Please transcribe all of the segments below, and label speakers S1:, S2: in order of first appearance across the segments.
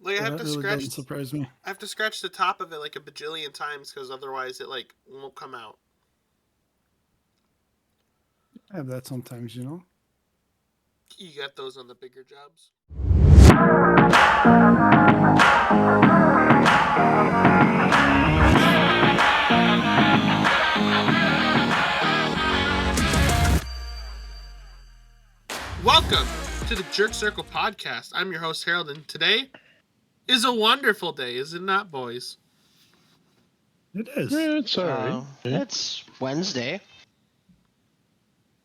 S1: Like I have
S2: That
S1: to
S2: really
S1: scratch.
S2: doesn't surprise me.
S1: I have to scratch the top of it like a bajillion times because otherwise it like won't come out.
S2: I have that sometimes, you know.
S1: You got those on the bigger jobs. Welcome to the Jerk Circle podcast. I'm your host Harold, and today is a wonderful day, is it not, boys?
S2: It is.
S3: It's all right.
S4: It's Wednesday.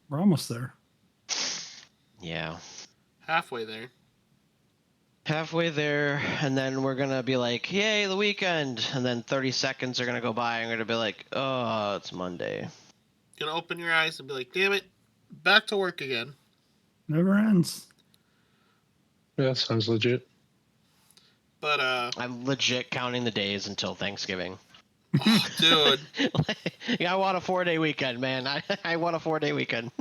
S2: We're almost there.
S4: Yeah.
S1: Halfway there.
S4: Halfway there, and then we're going to be like, yay, the weekend. And then 30 seconds are going to go by, and we're going to be like, oh, it's Monday.
S1: Gonna open your eyes and be like, damn it, back to work again.
S2: Never ends.
S3: Yeah, that sounds legit.
S1: But,
S4: I'm legit counting the days until Thanksgiving.
S1: oh, dude.
S4: I want a 4-day weekend, man. I want a 4-day weekend.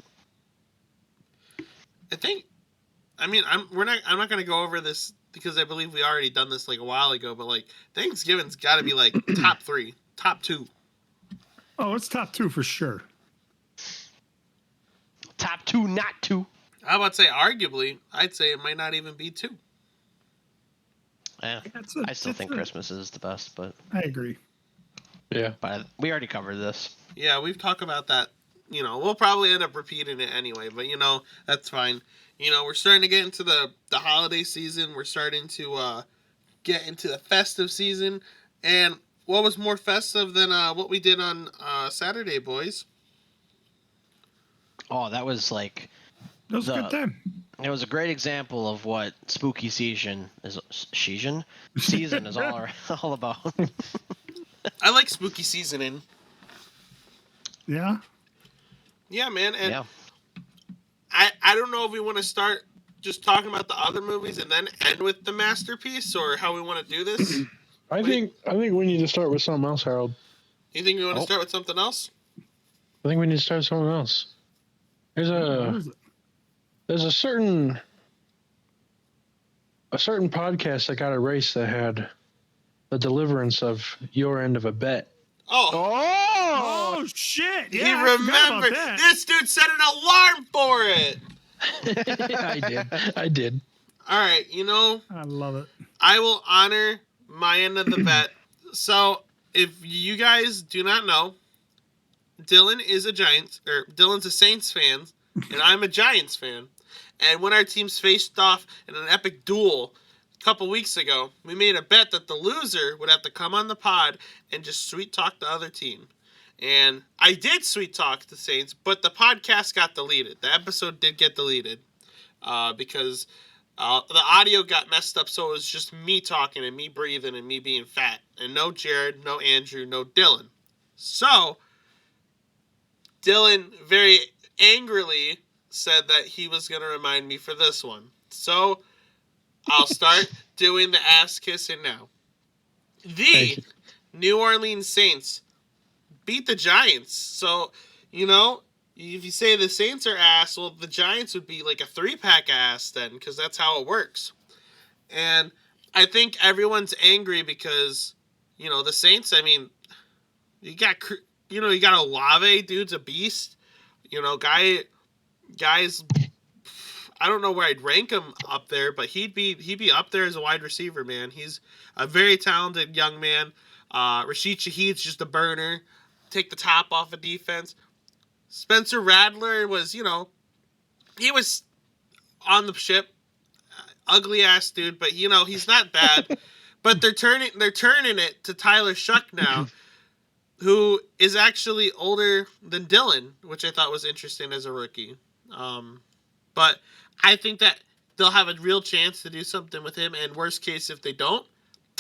S1: I'm not gonna go over this because I believe we already done this like a while ago, but like Thanksgiving's gotta be like top 3, top 2.
S2: Oh, it's top 2 for sure.
S4: Top 2, not 2.
S1: I would say arguably, I'd say it might not even be 2.
S4: Yeah, I still think Christmas is the best, but
S2: I agree.
S3: Yeah.
S4: But we already covered this.
S1: Yeah, we've talked about that. You know, we'll probably end up repeating it anyway, but you know, that's fine. You know, we're starting to get into the holiday season. We're starting to get into the festive season. And what was more festive than what we did on Saturday, boys?
S4: Oh, that was like...
S2: That was a good time.
S4: It was a great example of what spooky season is all about.
S1: I like spooky seasoning.
S2: Yeah?
S1: Yeah, man. And
S4: yeah.
S1: I don't know if we want to start just talking about the other movies and then end with the masterpiece, or how we want to do this.
S3: I think we need to start with something else, Harold.
S1: You think we want to start with something else?
S3: I think we need to start with something else. There's a certain podcast that got erased that had the deliverance of your end of a bet.
S1: Oh
S2: shit! Yeah,
S1: he remembered. This dude set an alarm for it.
S3: I did.
S1: All right, you know,
S2: I love it.
S1: I will honor my end of the bet. So, if you guys do not know, Dylan's a Saints fan, and I'm a Giants fan. And when our teams faced off in an epic duel a couple weeks ago, we made a bet that the loser would have to come on the pod and just sweet talk the other team. And I did sweet talk the Saints, but the podcast got deleted. The episode did get deleted because the audio got messed up, so it was just me talking and me breathing and me being fat. And no Jared, no Andrew, no Dylan. So, Dylan very angrily said that he was going to remind me for this one. So, I'll start doing the ass kissing now. The New Orleans Saints beat the Giants. So, you know, if you say the Saints are ass, well, the Giants would be like a 3-pack ass then, because that's how it works. And I think everyone's angry because, you know, the Saints, I mean, you got Olave, dude's a beast. You know, guys, I don't know where I'd rank him up there, but he'd be up there as a wide receiver, man. He's a very talented young man. Rashid Shaheed's just a burner. Take the top off of defense. Spencer Rattler was, you know, he was on the ship. Ugly ass dude, but you know, he's not bad. But they're turning it to Tyler Shuck now, who is actually older than Dylan, which I thought was interesting as a rookie. But I think that they'll have a real chance to do something with him. And worst case, if they don't,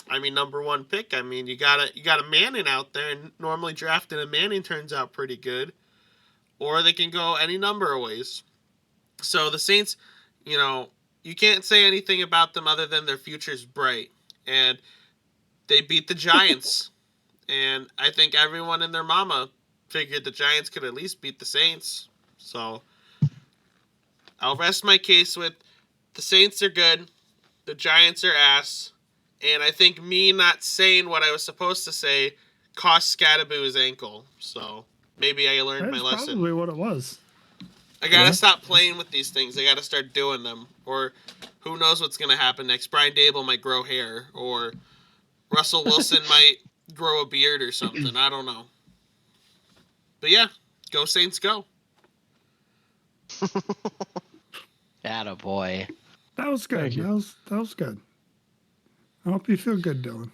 S1: I mean, number 1 pick. I mean, you got a Manning out there, and normally drafting a Manning turns out pretty good. Or they can go any number of ways. So the Saints, you know, you can't say anything about them other than their future's bright. And they beat the Giants. And I think everyone and their mama figured the Giants could at least beat the Saints. So I'll rest my case with the Saints are good, the Giants are ass, And I think me not saying what I was supposed to say cost Scadaboo his ankle. So maybe I learned my
S2: That's
S1: lesson.
S2: probably what it was.
S1: I gotta
S3: Yeah.
S1: stop playing with these things. I gotta start doing them. Or who knows what's gonna happen next. Brian Dable might grow hair. Or Russell Wilson might grow a beard or something. I don't know. But yeah, go Saints, go.
S4: Attaboy.
S2: That was good.
S3: Thank you.
S2: That was good. I hope you feel good, Dylan.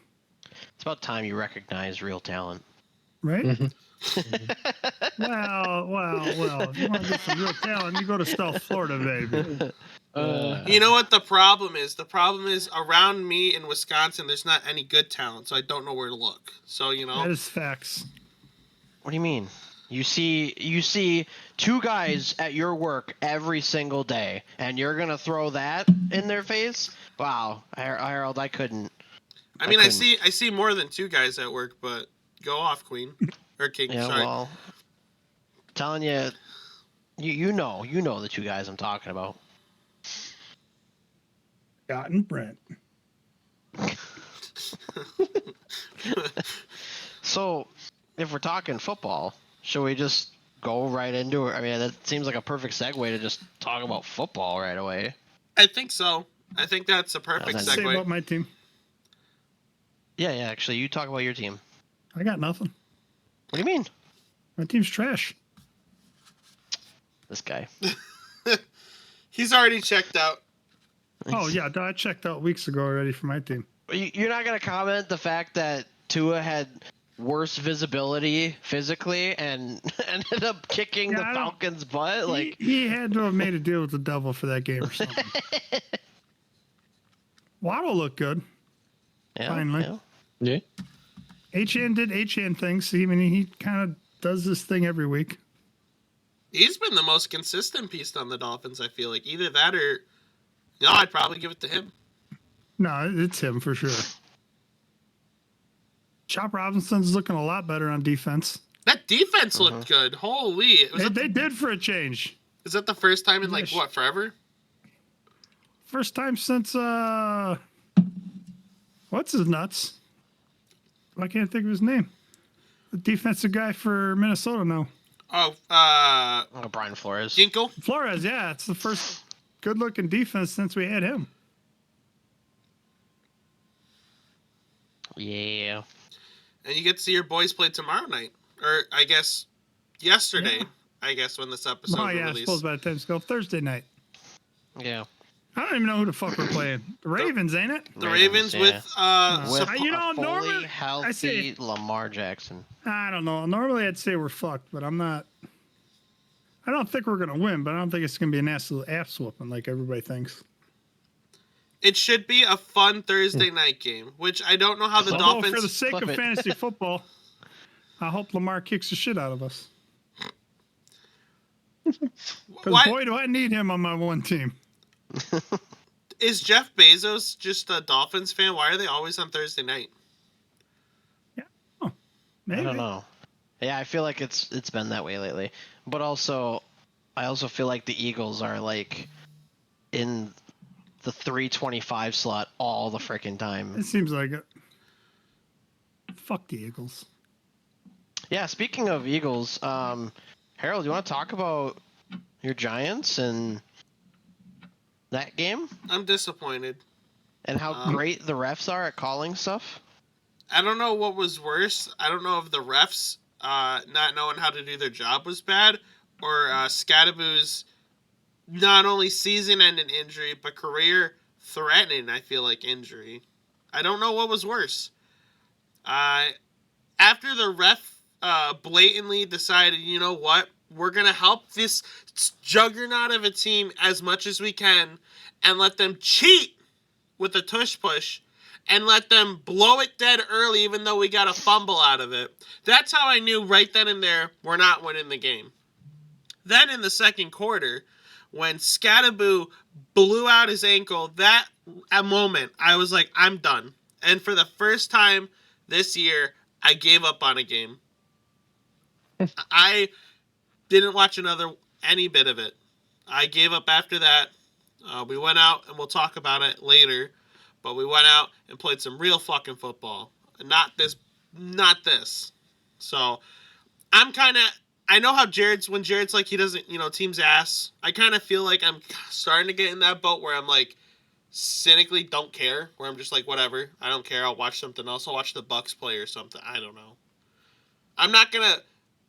S4: It's about time you recognize real talent.
S2: Right?
S3: Mhm.
S2: Well. If you want to get some real talent, you go to South Florida, baby.
S1: You know what the problem is? The problem is around me in Wisconsin, there's not any good talent, so I don't know where to look. So,
S2: That is facts.
S4: What do you mean? You see two guys at your work every single day, and you're gonna throw that in their face? Wow, Harold, I couldn't.
S1: I mean, I
S4: couldn't.
S1: see more than two guys at work, but go off, Queen. Or King,
S4: Yeah,
S1: sorry.
S4: well, telling you, you know the two guys I'm talking about.
S2: Scott and Brent.
S4: So, if we're talking football, should we just go right into it? I mean, that seems like a perfect segue to just talk about football right away.
S1: I think so. I think that's a perfect
S4: then-
S2: Say about
S1: segue.
S2: my team.
S4: Yeah, actually, you talk about your team.
S2: I got nothing.
S4: What do you mean?
S2: My team's trash.
S4: This guy.
S1: He's already checked out.
S2: Oh yeah, I checked out weeks ago already for my team.
S4: You're not gonna comment the fact that Tua had worse visibility physically and ended up kicking
S2: Yeah,
S4: the
S2: I don't-
S4: Falcons' butt? Like,
S2: He had to have made a deal with the devil for that game or something. Waddle looked good.
S4: yeah,
S2: finally.
S4: yeah.
S3: Yeah.
S2: Achan did Achan things. He kind of does this thing every week.
S1: He's been the most consistent piece on the Dolphins, I feel like. Either that or... No, I'd probably give it to him.
S2: No, it's him for sure. Chop Robinson's looking a lot better on defense.
S1: That defense looked good. Holy.
S2: They did for a change.
S1: Is that the first time in, like,
S2: Nice.
S1: what, forever?
S2: First time since what's his nuts? I can't think of his name. The defensive guy for Minnesota now.
S1: Oh,
S4: Oh, Brian Flores.
S1: Ginkle?
S2: Flores, yeah, it's the first good looking defense since we had him.
S4: Yeah.
S1: And you get to see your boys play tomorrow night. Or, I guess, yesterday.
S2: Yeah.
S1: I guess, when this episode
S2: Oh
S1: was
S2: yeah, I
S1: released.
S2: suppose by the time it's go Thursday night.
S4: Yeah.
S2: I don't even know who the fuck we're playing. The Ravens, ain't it?
S1: The Ravens
S4: yeah.
S1: with,
S4: With
S2: you know,
S4: a fully
S2: normally-
S4: healthy
S2: I say-
S4: Lamar Jackson.
S2: I don't know. Normally I'd say we're fucked, but I'm not. I don't think we're gonna win, but I don't think it's gonna be an absolute ass whooping like everybody thinks.
S1: it should be a fun Thursday night game, which I don't know how the
S2: Although
S1: Dolphins...
S2: for the sake
S4: Flip
S2: of
S4: it.
S2: fantasy football, I hope Lamar kicks the shit out of us. Because
S1: Why
S2: boy, do I need him on my one team.
S1: is Jeff Bezos just a Dolphins fan? Why are they always on Thursday night?
S2: Maybe.
S4: I don't know. Yeah, I feel like it's been that way lately. But also, I also feel like the Eagles are like in the 3:25 slot all the freaking time.
S2: It seems like it. Fuck the Eagles.
S4: Yeah, speaking of Eagles, Harold, you want to talk about your Giants and that game
S1: I'm disappointed.
S4: and how great the refs are at calling stuff?
S1: I don't know what was worse. I don't know if the refs not knowing how to do their job was bad, or Scadaboo's not only season-ending injury, but career-threatening, I feel like, injury. I don't know what was worse. After the ref blatantly decided, you know what, we're going to help this juggernaut of a team as much as we can and let them cheat with a tush-push and let them blow it dead early even though we got a fumble out of it. That's how I knew right then and there we're not winning the game. Then in the second quarter, when Scadaboo blew out his ankle, that moment, I was like, I'm done. And for the first time this year, I gave up on a game. I didn't watch any bit of it. I gave up after that. We went out, and we'll talk about it later. but we went out and played some real fucking football. Not this. So I'm kind of. I know how when Jared's like he doesn't, team's ass. I kind of feel like I'm starting to get in that boat where I'm like cynically don't care. Where I'm just like whatever, I don't care. I'll watch something else. I'll watch the Bucks play or something. I don't know. I'm not gonna.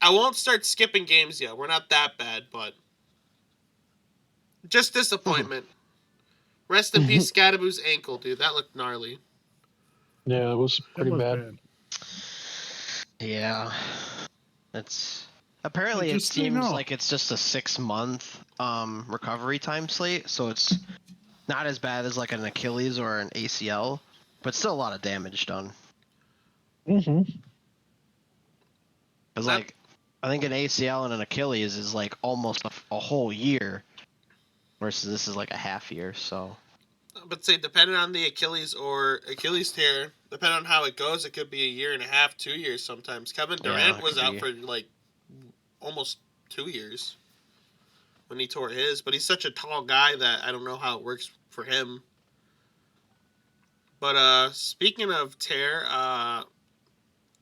S1: I won't start skipping games yet. We're not that bad, but just disappointment. Rest in peace, Scadaboo's ankle, dude. That looked gnarly.
S3: Yeah, it was
S2: That
S3: pretty
S2: was
S3: bad.
S4: Yeah. It's apparently it
S2: just so you
S4: seems
S2: know.
S4: like it's just a 6-month recovery time slate, so it's not as bad as like an Achilles or an ACL, but still a lot of damage done.
S3: Mm-hmm.
S4: Because like I think an ACL and an Achilles is like almost a whole year, versus this is like a half year. So
S1: But say depending on the Achilles tear, depending on how it goes, it could be a year and a half, 2 years sometimes. Kevin Durant
S4: it
S1: was
S4: could
S1: out
S4: be.
S1: for like almost 2 years when he tore his, but he's such a tall guy that I don't know how it works for him. But speaking of tear,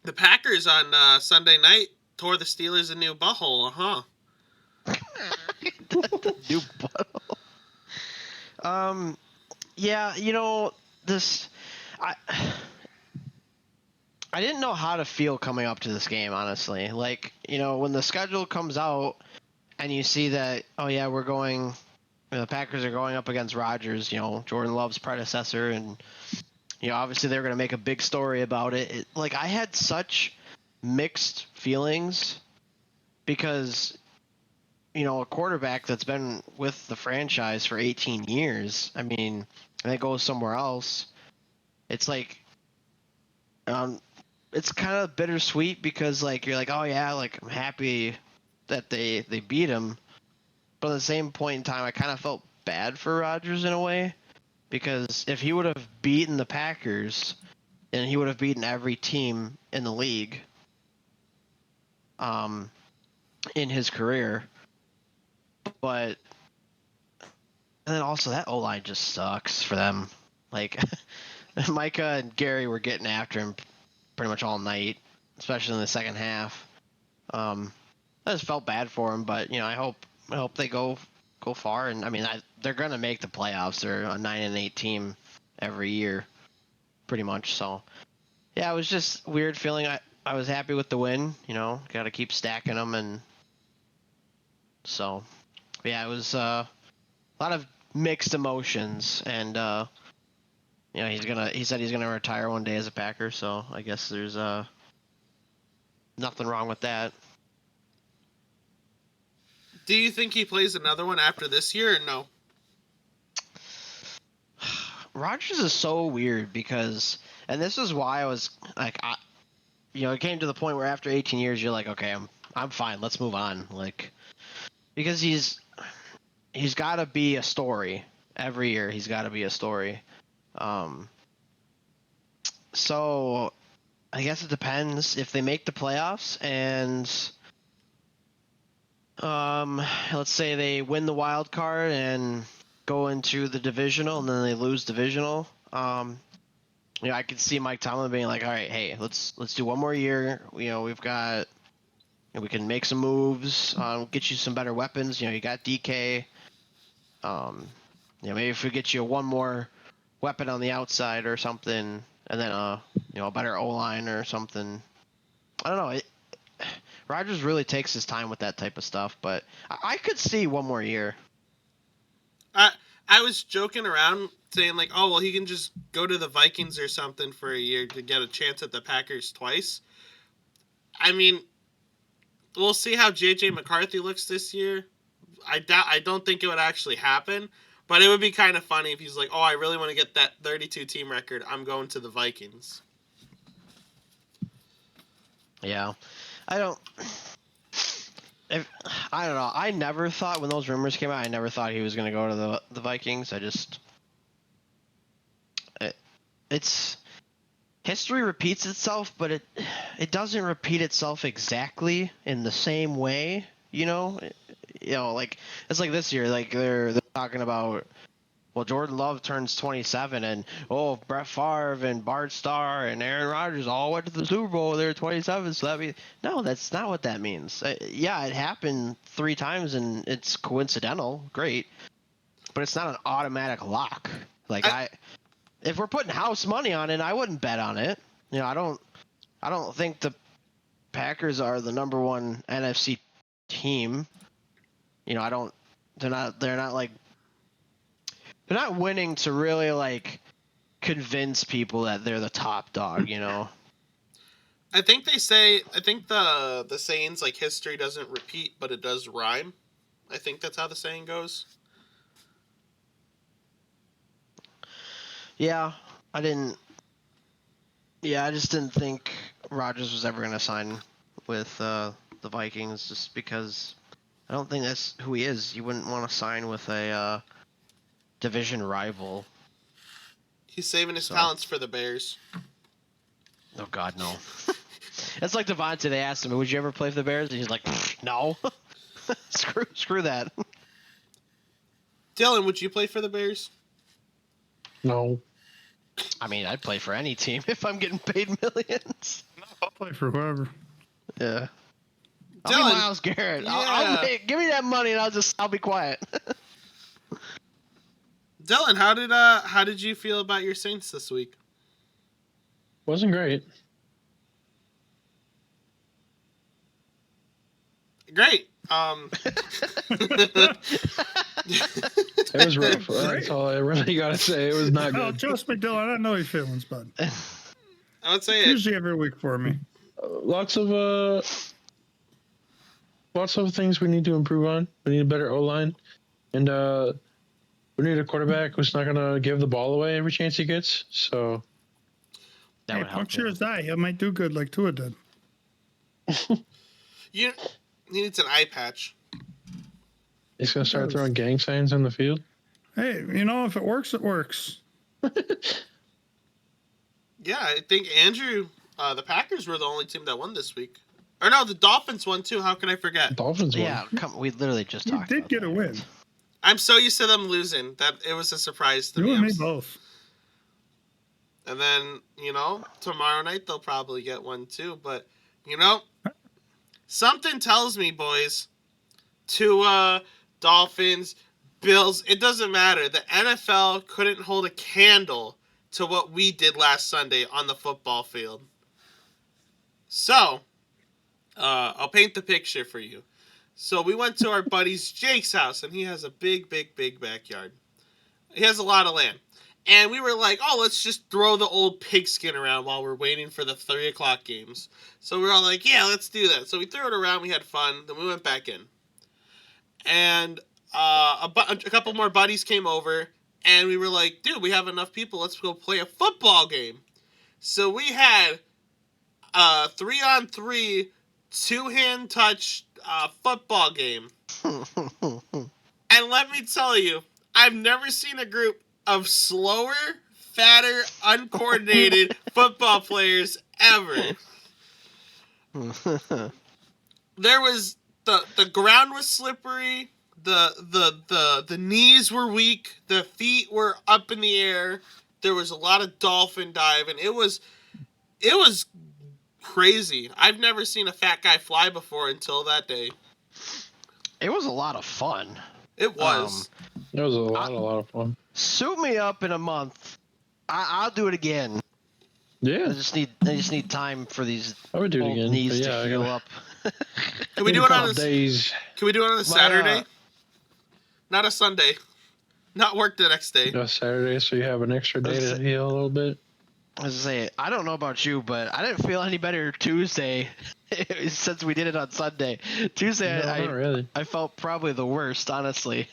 S1: the Packers on Sunday night tore the Steelers a new butthole, huh?
S4: New bottle. Yeah, this. I I didn't know how to feel coming up to this game, honestly. Like, when the schedule comes out and you see that, oh yeah, the Packers are going up against Rodgers, Jordan Love's predecessor, and obviously they're going to make a big story about it. Like, I had such mixed feelings because a quarterback that's been with the franchise for 18 years, I mean, and it goes somewhere else. It's like, it's kind of bittersweet because like you're like, oh yeah, like I'm happy that they beat him, but at the same point in time, I kind of felt bad for Rodgers in a way because if he would have beaten the Packers, then he would have beaten every team in the league, in his career. But and then also that O-line just sucks for them. Like Micah and Gary were getting after him pretty much all night, especially in the second half. I just felt bad for him, but I hope they go far. And I mean, they're gonna make the playoffs. They're a 9-8 team every year, pretty much. So yeah, it was just weird feeling. I was happy with the win. Got to keep stacking them, and so yeah, it was a lot of mixed emotions. And he said he's gonna retire one day as a Packer. So I guess there's nothing wrong with that.
S1: Do you think he plays another one after this year or no?
S4: Rodgers is so weird because, and this is why I was like, it came to the point where after 18 years, you're like, okay, I'm fine. Let's move on. Like, because he's got to be a story every year. He's got to be a story. So I guess it depends if they make the playoffs and let's say they win the wild card and go into the divisional and then they lose divisional. I could see Mike Tomlin being like, all right, hey, let's do one more year. We've got, we can make some moves, get you some better weapons. You got DK. Maybe if we get you one more weapon on the outside or something, and then a better O-line or something. I don't know. Rodgers really takes his time with that type of stuff, but I could see one more year.
S1: I was joking around saying like, oh well, he can just go to the Vikings or something for a year to get a chance at the Packers twice. I mean, we'll see how JJ McCarthy looks this year. I don't think it would actually happen, but it would be kind of funny if he's like, oh, I really want to get that 32 team record. I'm going to the Vikings.
S4: Yeah, I don't. I don't know. I never thought when those rumors came out, I never thought he was going to go to the Vikings. It's history repeats itself, but it doesn't repeat itself exactly in the same way. Like it's like this year, like they're talking about well, Jordan Love turns 27, and Brett Favre and Bart Starr and Aaron Rodgers all went to the Super Bowl. They're 27, so that means no, that's not what that means. Yeah, it happened 3 times, and it's coincidental. Great, but it's not an automatic lock. Like if we're putting house money on it, I wouldn't bet on it. You know, I don't think the Packers are the number 1 NFC team. You know, they're not like, they're not winning to really like convince people that they're the top dog, you know.
S1: I think the saying's like history doesn't repeat, but it does rhyme. I think that's how the saying goes.
S4: Yeah, I just didn't think Rodgers was ever going to sign with the Vikings, just because I don't think that's who he is. You wouldn't want to sign with a division rival.
S1: He's saving his talents for the Bears.
S4: Oh God, no. It's like Devontae. They asked him, "Would you ever play for the Bears?" And he's like, "No, screw that."
S1: Dylan, would you play for the Bears?
S3: No.
S4: I mean, I'd play for any team if I'm getting paid millions.
S2: I'll play for whoever.
S4: Yeah. I'll
S1: Dylan,
S4: be Myles Garrett.
S1: yeah.
S4: Give me that money and I'll be quiet.
S1: Dylan, how did you feel about your Saints this week?
S3: Wasn't great.
S1: Great.
S3: It was rough. That's all I really got to say. It was not
S2: Oh,
S3: good.
S2: trust me, Dylan. I know your feelings, bud.
S1: I would say
S2: Usually every week for me.
S3: Lots of things we need to improve on. We need a better O-line. And we need a quarterback who's not going to give the ball away every chance he gets. So
S4: That
S2: Hey,
S4: would help.
S2: puncture his eye. He might do good like Tua did.
S1: he needs an eye patch.
S3: he's going to start throwing gang signs on the field.
S2: Hey, you know, if it works, it works.
S1: Yeah, I think Andrew, the Packers were the only team that won this week. Or no, the Dolphins won too. How can I forget?
S3: Dolphins won.
S4: Yeah, we literally just
S2: You
S4: talked
S2: did
S4: about
S2: get
S4: that.
S2: a win.
S1: I'm so used to them losing that it was a surprise to
S2: You
S1: me.
S2: and me both.
S1: And then, tomorrow night they'll probably get one too. But, something tells me, boys, Tua, Dolphins, Bills, it doesn't matter. The NFL couldn't hold a candle to what we did last Sunday on the football field. So, I'll paint the picture for you. So we went to our buddy's Jake's house, and he has a big, big, big backyard. He has a lot of land. And we were like, let's just throw the old pigskin around while we're waiting for the 3 o'clock games. So we were all like, yeah, let's do that. So we threw it around. We had fun. Then we went back in. And a couple more buddies came over. And we were like, dude, we have enough people. Let's go play a football game. So we had a 3-on-3, 2-hand touch football game. And let me tell you, I've never seen a group of slower, fatter, uncoordinated football players ever. There was the ground was slippery, the knees were weak, the feet were up in the air. There was a lot of dolphin diving. It was crazy. I've never seen a fat guy fly before until that day.
S4: It was a lot of fun.
S1: It was.
S3: It was a lot of fun.
S4: Suit me up in a month. I'll do it again.
S3: Yeah,
S4: I just need time for these
S3: I would do it
S4: old
S3: again.
S4: knees
S3: but
S4: to
S3: yeah,
S4: heal up.
S1: Can we do it on a
S3: days?
S1: Can we do it on a Saturday? Not a Sunday. Not work the next day.
S3: Saturday, so you have an extra day to heal a little bit.
S4: I was gonna say, I don't know about you, but I didn't feel any better Tuesday since we did it on Sunday. Tuesday,
S3: No, not really.
S4: I felt probably the worst, honestly.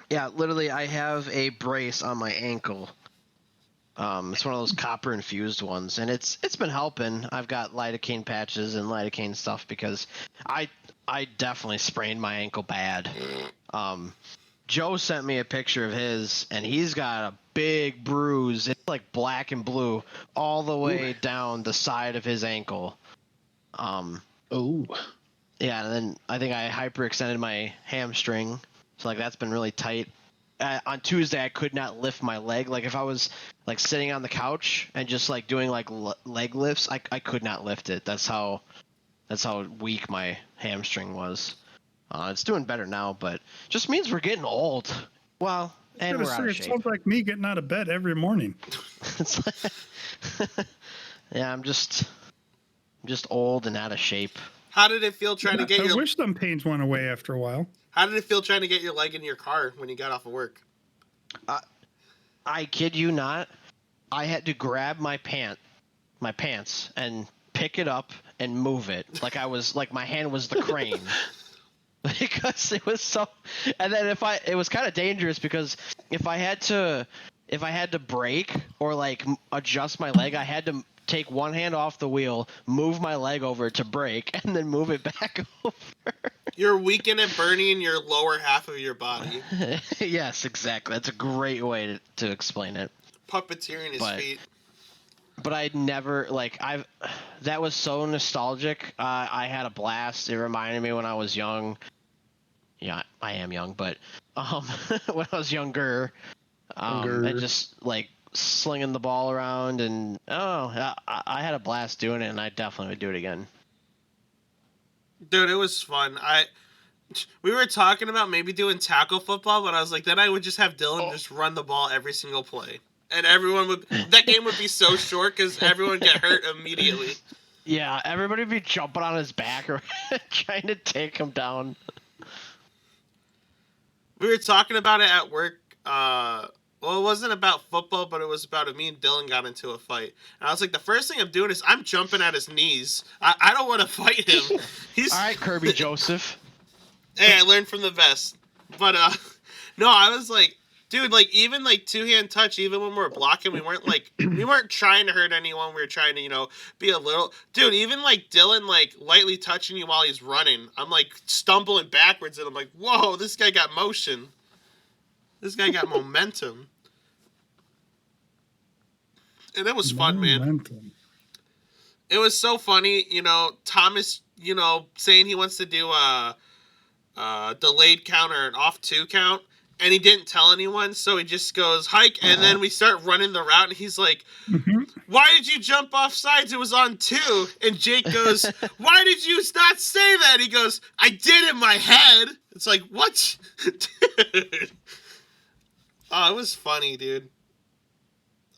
S4: Yeah, literally, I have a brace on my ankle. It's one of those copper infused ones, and it's been helping. I've got lidocaine patches and lidocaine stuff because I definitely sprained my ankle bad. Joe sent me a picture of his, and he's got a big bruise. It's like black and blue all the way down the side of his ankle.
S3: Oh,
S4: Yeah, and then I think I hyperextended my hamstring, So like that's been really tight. On Tuesday, I could not lift my leg. Like if I was like sitting on the couch and just like doing like leg lifts, I could not lift it. That's how weak my hamstring was. It's doing better now, but just means we're getting old. Well, and we're out of
S2: It
S4: shape.
S2: sounds like me getting out of bed every morning.
S4: It's like, yeah, I'm just old and out of shape.
S1: How did it feel trying to get
S2: I wish them pains went away after a while.
S1: How did it feel trying to get your leg in your car when you got off of work?
S4: I kid you not. I had to grab my pants, and pick it up and move it like my hand was the crane. Because it was so, and then it was kind of dangerous because if I had to brake or like adjust my leg, I had to take one hand off the wheel, move my leg over to brake, and then move it back over.
S1: You're weakening and burning your lower half of your body.
S4: Yes, exactly. That's a great way to explain it.
S1: Puppeteering his feet.
S4: But I'd never that was so nostalgic. I had a blast. It reminded me when I was young. Yeah, I am young, but when I was younger, and just like slinging the ball around, and I had a blast doing it, and I definitely would do it again.
S1: Dude, it was fun. We were talking about maybe doing tackle football, but I was like, then I would just have Dylan just run the ball every single play. And that game would be so short because everyone would get hurt immediately.
S4: Yeah, everybody would be jumping on his back or trying to take him down.
S1: We were talking about it at work. Well, it wasn't about football, but it was about me and Dylan got into a fight. And I was like, the first thing I'm doing is I'm jumping at his knees. I don't want to fight him.
S4: All right, Kirby Joseph.
S1: Hey, I learned from the best. But, no, I was like, dude, like, even, like, two-hand touch, even when we were blocking, we weren't trying to hurt anyone. We were trying to, be a little... Dude, even, like, Dylan, like, lightly touching you while he's running, I'm, like, stumbling backwards, and I'm like, whoa, this guy got motion. This guy got momentum. And it was fun, man. It was so funny, Thomas, saying he wants to do a delayed count or an off 2 count. And he didn't tell anyone, so he just goes, hike, and then we start running the route, and he's like, why did you jump off sides? It was on 2. And Jake goes, why did you not say that? He goes, I did in my head. It's like, what? Dude. Oh, it was funny, dude.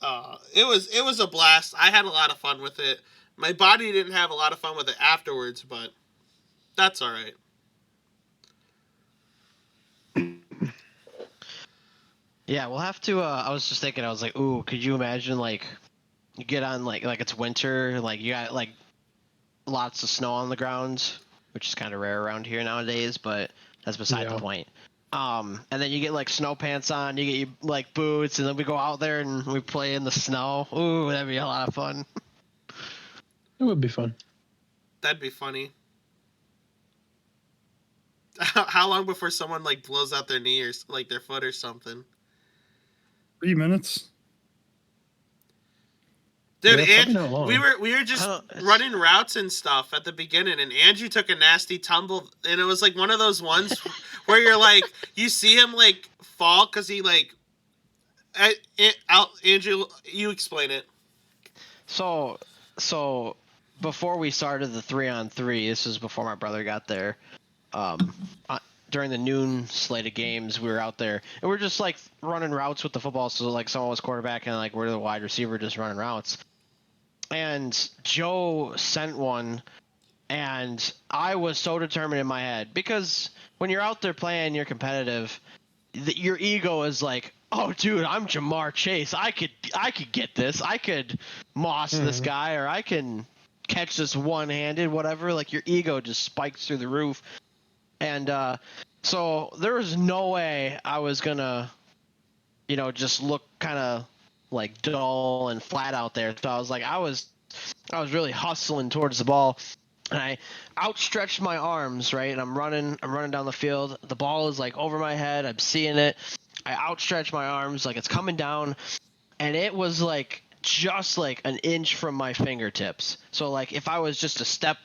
S1: It was a blast. I had a lot of fun with it. My body didn't have a lot of fun with it afterwards, but that's all right.
S4: Yeah, we'll have to. I was just thinking. I was like, "Ooh, could you imagine like you get on like it's winter, like you got like lots of snow on the ground, which is kind of rare around here nowadays, but that's beside the point. And then you get like snow pants on, you get you like boots, and then we go out there and we play in the snow. Ooh, that'd be a lot of fun.
S3: It would be fun.
S1: That'd be funny. How long before someone like blows out their knee or like their foot or something?
S2: 3 minutes.
S1: Dude,
S3: yeah,
S1: we were just running routes and stuff at the beginning, and Andrew took a nasty tumble, and it was like one of those ones where you're like, you see him like fall because he like. Andrew, you explain it.
S4: So before we started the 3-on-3, this was before my brother got there. During the noon slate of games, we were out there and we're just like running routes with the football. So like someone was quarterback and like we're the wide receiver just running routes. And Joe sent one, and I was so determined in my head because when you're out there playing, you're competitive. Your ego is like, oh, dude, I'm Jamar Chase. I could get this. I could moss this guy, or I can catch this one-handed, whatever. Like your ego just spikes through the roof. And so there was no way I was gonna, just look kind of like dull and flat out there. So I was like, I was really hustling towards the ball, and I outstretched my arms, right? And I'm running down the field. The ball is like over my head. I'm seeing it. I outstretch my arms like it's coming down, and it was like just like an inch from my fingertips. So like if I was just a step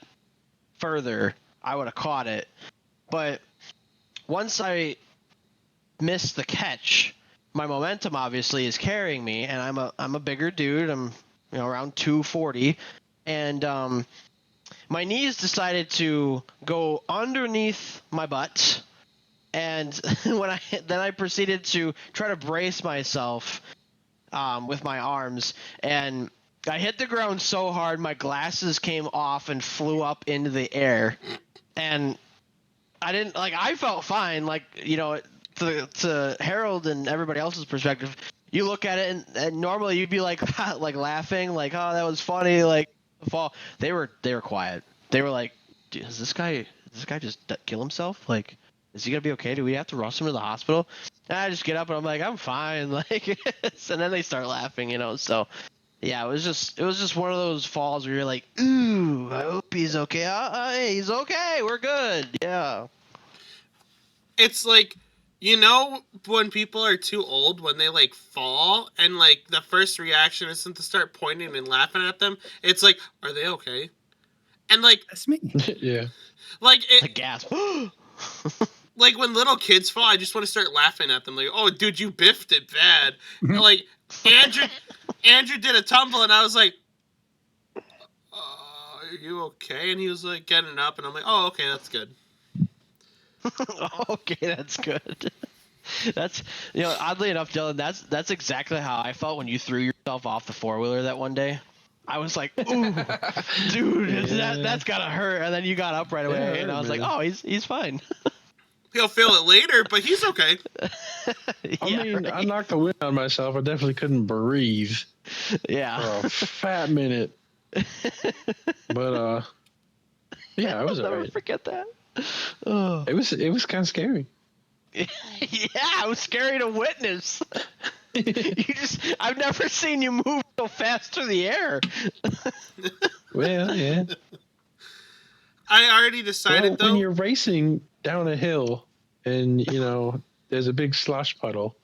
S4: further, I would have caught it. But once I miss the catch, my momentum obviously is carrying me, and I'm a bigger dude. I'm around 240, and my knees decided to go underneath my butt, and when I proceeded to try to brace myself with my arms, and I hit the ground so hard my glasses came off and flew up into the air, and I didn't I felt fine, to Harold and everybody else's perspective. You look at it and normally you'd be like like laughing, like, oh, that was funny, like the fall. They were quiet. They were like, dude, does this guy just kill himself? Like, is he gonna be okay? Do we have to rush him to the hospital? And I just get up and I'm like, I'm fine, like, and then they start laughing, So yeah, it was just one of those falls where you're like, ooh, I hope he's okay. Hey, he's okay. We're good. Yeah.
S1: It's like, when people are too old, when they like fall, and like the first reaction isn't to start pointing and laughing at them. It's like, are they okay? And like,
S2: That's me.
S3: Yeah.
S1: like
S4: The
S1: it,
S4: gasp.
S1: like when little kids fall, I just want to start laughing at them. Like, oh, dude, you biffed it bad. Like Andrew did a tumble, and I was like, are you okay? And he was like getting up, and I'm like, oh, okay, that's good.
S4: Okay, that's good. That's oddly enough, Dylan, that's exactly how I felt when you threw yourself off the four-wheeler that one day. I was like, ooh, dude, that's gotta hurt. And then you got up right away, and I was like, oh, he's fine.
S1: He'll feel it later, but he's okay.
S3: I knocked the wind out of myself. I definitely couldn't breathe
S4: Yeah.
S3: for a fat minute. But yeah, I was
S4: I'll never
S3: alright.
S4: forget that. Oh.
S3: It was kind of scary.
S4: Yeah, it was scary to witness. I've never seen you move so fast through the air.
S3: Well, yeah.
S1: I already decided,
S3: When
S1: though.
S3: you're racing down a hill and there's a big slush puddle,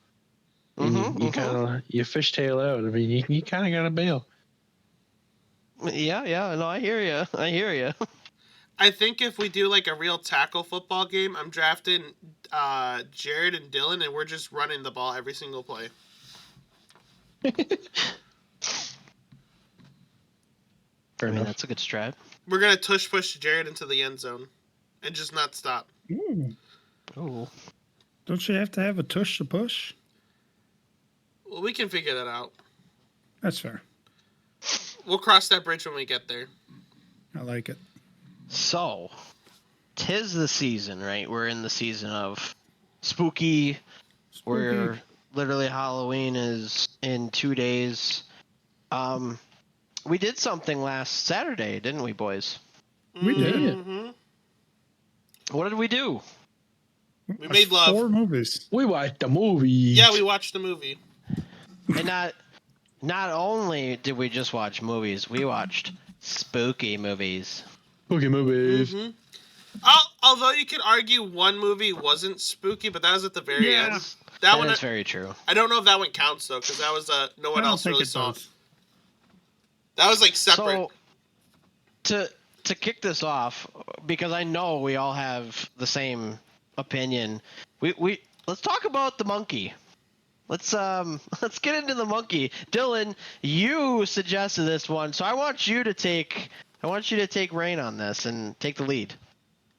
S3: and you kind of you fishtail out. I mean, you kind of gotta bail.
S4: Yeah, no, I hear you.
S1: I think if we do like a real tackle football game, I'm drafting Jared and Dylan, and we're just running the ball every single play.
S3: Fair enough.
S4: That's a good strat.
S1: We're gonna tush push Jared into the end zone, and just not stop.
S2: Ooh.
S4: Ooh.
S2: Don't you have to have a tush to push?
S1: Well, we can figure that out.
S2: That's fair.
S1: We'll cross that bridge when we get there.
S2: I like it.
S4: So, 'tis the season, right? We're in the season of spooky. Where literally Halloween is in 2 days. We did something last Saturday, didn't we, boys?
S2: We did.
S1: Mm-hmm.
S4: What did we do?
S1: We made love.
S2: 4 movies.
S3: We watched the movie.
S1: Yeah, we watched the movie.
S4: And not only did we just watch movies, we watched spooky movies.
S3: Spooky movies.
S1: Mm-hmm. Although you could argue one movie wasn't spooky, but that was at the very end.
S4: That one is very true.
S1: I don't know if that one counts though, because that was no one else really saw it.
S2: Does.
S1: That was like separate.
S4: So, to kick this off, because I know we all have the same opinion, we let's talk about the monkey. Let's get into the monkey. Dylan, you suggested this one, so I want you to take reign on this and take the lead.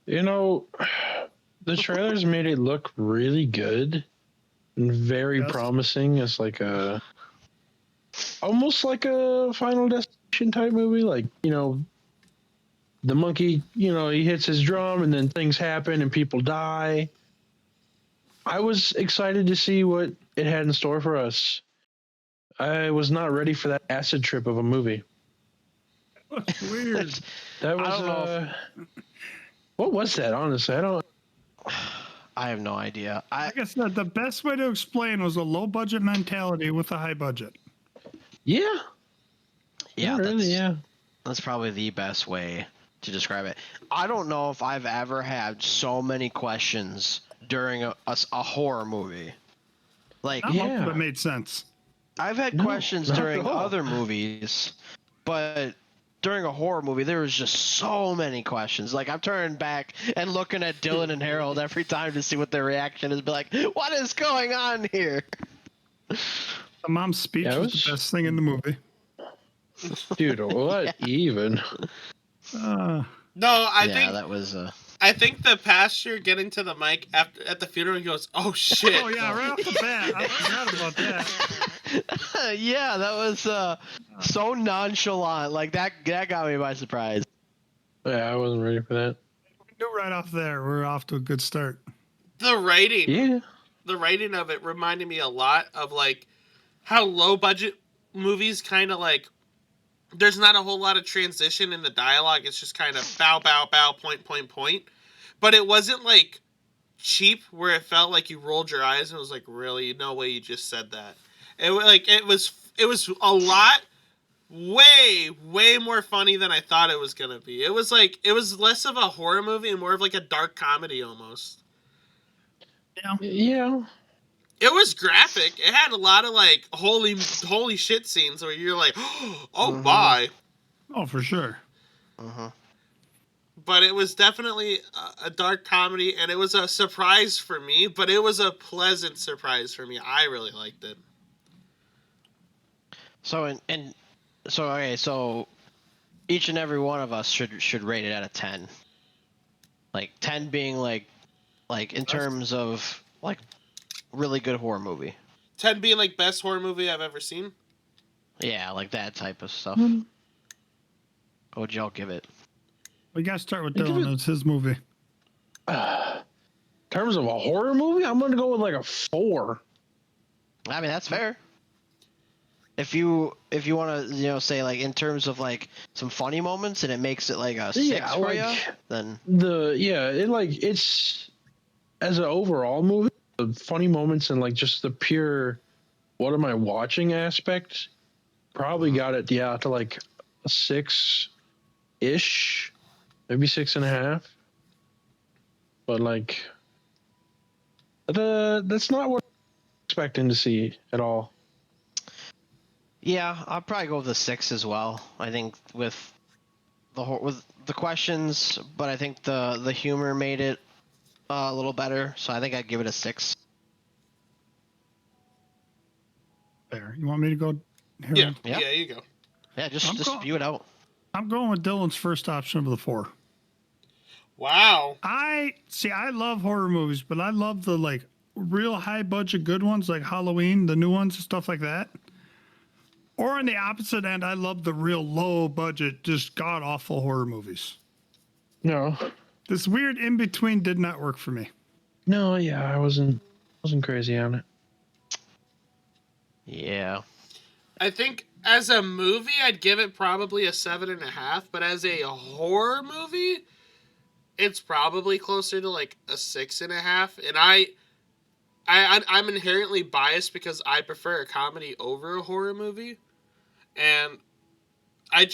S3: The trailers made it look really good and very promising as almost like a Final Destination type movie. Like, the monkey, he hits his drum and then things happen and people die. I was excited to see what it had in store for us. I was not ready for that acid trip of a movie.
S2: That's weird.
S3: That was,
S4: I don't know
S3: what was that, honestly?
S4: I have no idea.
S2: Like I said, the best way to explain was a low budget mentality with a high budget.
S3: Yeah.
S4: Yeah,
S3: really,
S4: that's probably the best way to describe it. I don't know if I've ever had so many questions during a horror movie. Like,
S2: Not most of it made sense.
S4: I've had questions
S3: not
S4: during
S3: at all.
S4: other movies, but during a horror movie, there was just so many questions. Like I'm turning back and looking at Dylan and Harold every time to see what their reaction is. Be like, what is going on here?
S2: The mom's speech
S3: Yeah, it
S2: was
S3: was-
S2: the best thing in the movie.
S3: Dude, what even?
S1: No, I think
S4: that was.
S1: I think the pastor getting to the mic after at the funeral, he goes, "Oh shit!"
S2: Oh yeah, right off the bat, I forgot about that.
S4: Yeah, that was so nonchalant. Like that got me by surprise.
S3: Yeah, I wasn't ready for that.
S2: We knew right off there we're off to a good start.
S1: The writing,
S3: Yeah.
S1: the writing of it reminded me a lot of like how low budget movies kind of like. There's not a whole lot of transition in the dialogue. It's just kind of bow, bow, bow, point, point, point. But it wasn't like cheap where it felt like you rolled your eyes and it was like, really, no way you just said that. It was a lot, way more funny than I thought it was gonna be. It was less of a horror movie and more of like a dark comedy almost.
S3: Yeah.
S1: It was graphic. It had a lot of like holy shit scenes where you're like, oh my.
S2: Oh, for sure.
S1: But it was definitely a dark comedy, and it was a surprise for me, but it was a pleasant surprise for me. I really liked it.
S4: So so each and every one of us should rate it out of 10. Like 10 being like in terms of like really good horror movie.
S1: 10 being like best horror movie I've ever seen.
S4: Yeah, like that type of stuff. What would y'all give it?
S2: We got to start with
S3: Give
S2: Dylan.
S3: it-
S2: It's his movie.
S3: In terms of a horror movie, I'm gonna go with like a 4.
S4: I mean, that's fair. If you want to, say like in terms of like some funny moments and it makes it like a 6 for
S3: like,
S4: you, then
S3: it's as an overall movie, the funny moments and like just the pure what am I watching aspect probably got it to like a 6-ish, maybe 6.5. But like that's not what I'm expecting to see at all.
S4: yeah, I'll probably go with a 6 as well. I think with the questions, but I think the humor made it a little better, so I think I'd give it a 6.
S2: There. You want me to go?
S1: Yeah,
S2: Harold?
S4: Yeah.
S1: you go.
S4: Yeah, just
S2: going-
S4: spew it out.
S2: I'm going with Dylan's first option of the 4.
S1: Wow.
S2: I love horror movies, but I love the like real high budget good ones like Halloween, the new ones and stuff like that. Or on the opposite end, I love the real low budget, just god awful horror movies.
S3: No.
S2: This weird in between did not work for me.
S3: No, yeah, I wasn't crazy on it.
S4: Yeah.
S1: I think as a movie, I'd give it probably a 7.5, but as a horror movie, it's probably closer to like a 6.5. And I'm inherently biased because I prefer a comedy over a horror movie, and I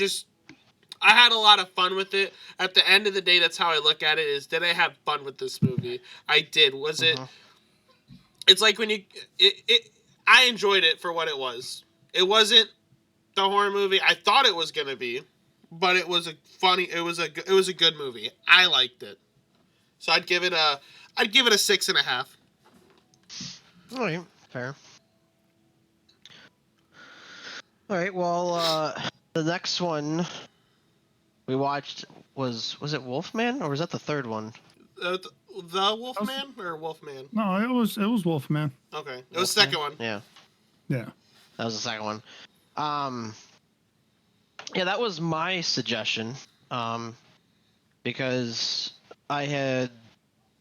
S1: had a lot of fun with it. At the end of the day, that's how I look at it: is did I have fun with this movie? I did. Was it? It's like when I enjoyed it for what it was. It wasn't the horror movie I thought it was gonna be, but it was a good movie. I liked it, so I'd give it a 6.5.
S4: All right, fair. All right, well, the next one we watched was it Wolfman, or was that the third one?
S1: The Wolfman or Wolfman?
S2: No, it was Wolfman.
S1: Okay, it was the second one.
S4: Yeah,
S2: Yeah.
S4: that was the second one. Yeah, that was my suggestion, because I had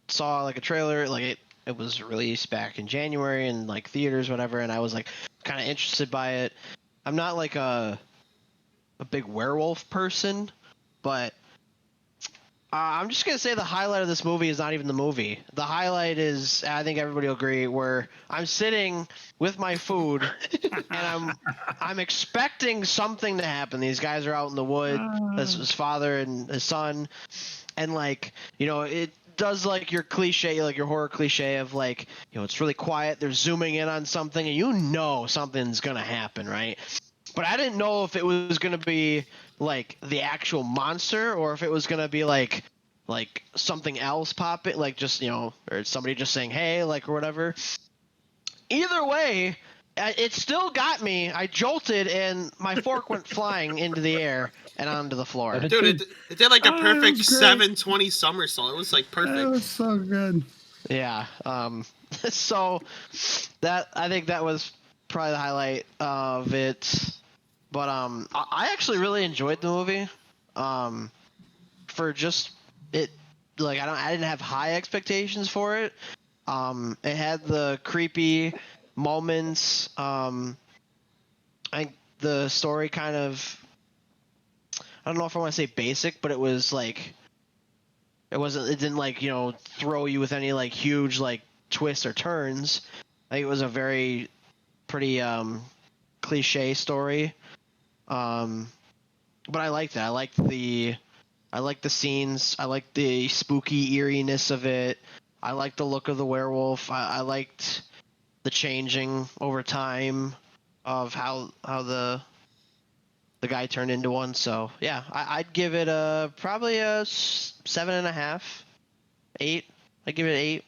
S4: saw like a trailer, like it was released back in January in like theaters, whatever, and I was like kind of interested by it. I'm not like a big werewolf person, but I'm just gonna say the highlight of this movie is not even the movie. The highlight is, I think everybody will agree, where I'm sitting with my food and I'm expecting something to happen. These guys are out in the woods, his father and his son, and like, it does like your cliche, like your horror cliche of like, it's really quiet, they're zooming in on something and something's gonna happen, right? but I didn't know if it was gonna be like the actual monster or if it was gonna be like something else popping, like just or somebody just saying hey, like or whatever. Either way, it still got me. I jolted and my fork went flying into the air and onto the floor.
S3: That
S1: Dude, it did like a
S2: Oh, it
S1: perfect
S2: was great.
S1: 720 somersault. It was like
S2: That
S1: perfect.
S2: was so good.
S4: Yeah. So I think that was probably the highlight of it. But I actually really enjoyed the movie. For just it, like I didn't have high expectations for it. It had the creepy moments. The story kind of, I don't know if I want to say basic, but it was like it didn't like throw you with any like huge like twists or turns. I think it was a very pretty cliche story. But I liked it. I liked the scenes. I liked the spooky eeriness of it. I liked the look of the werewolf. I liked the changing over time of how the guy turned into one. So yeah, I'd give it probably a 7.5, 8. I'd give it 8.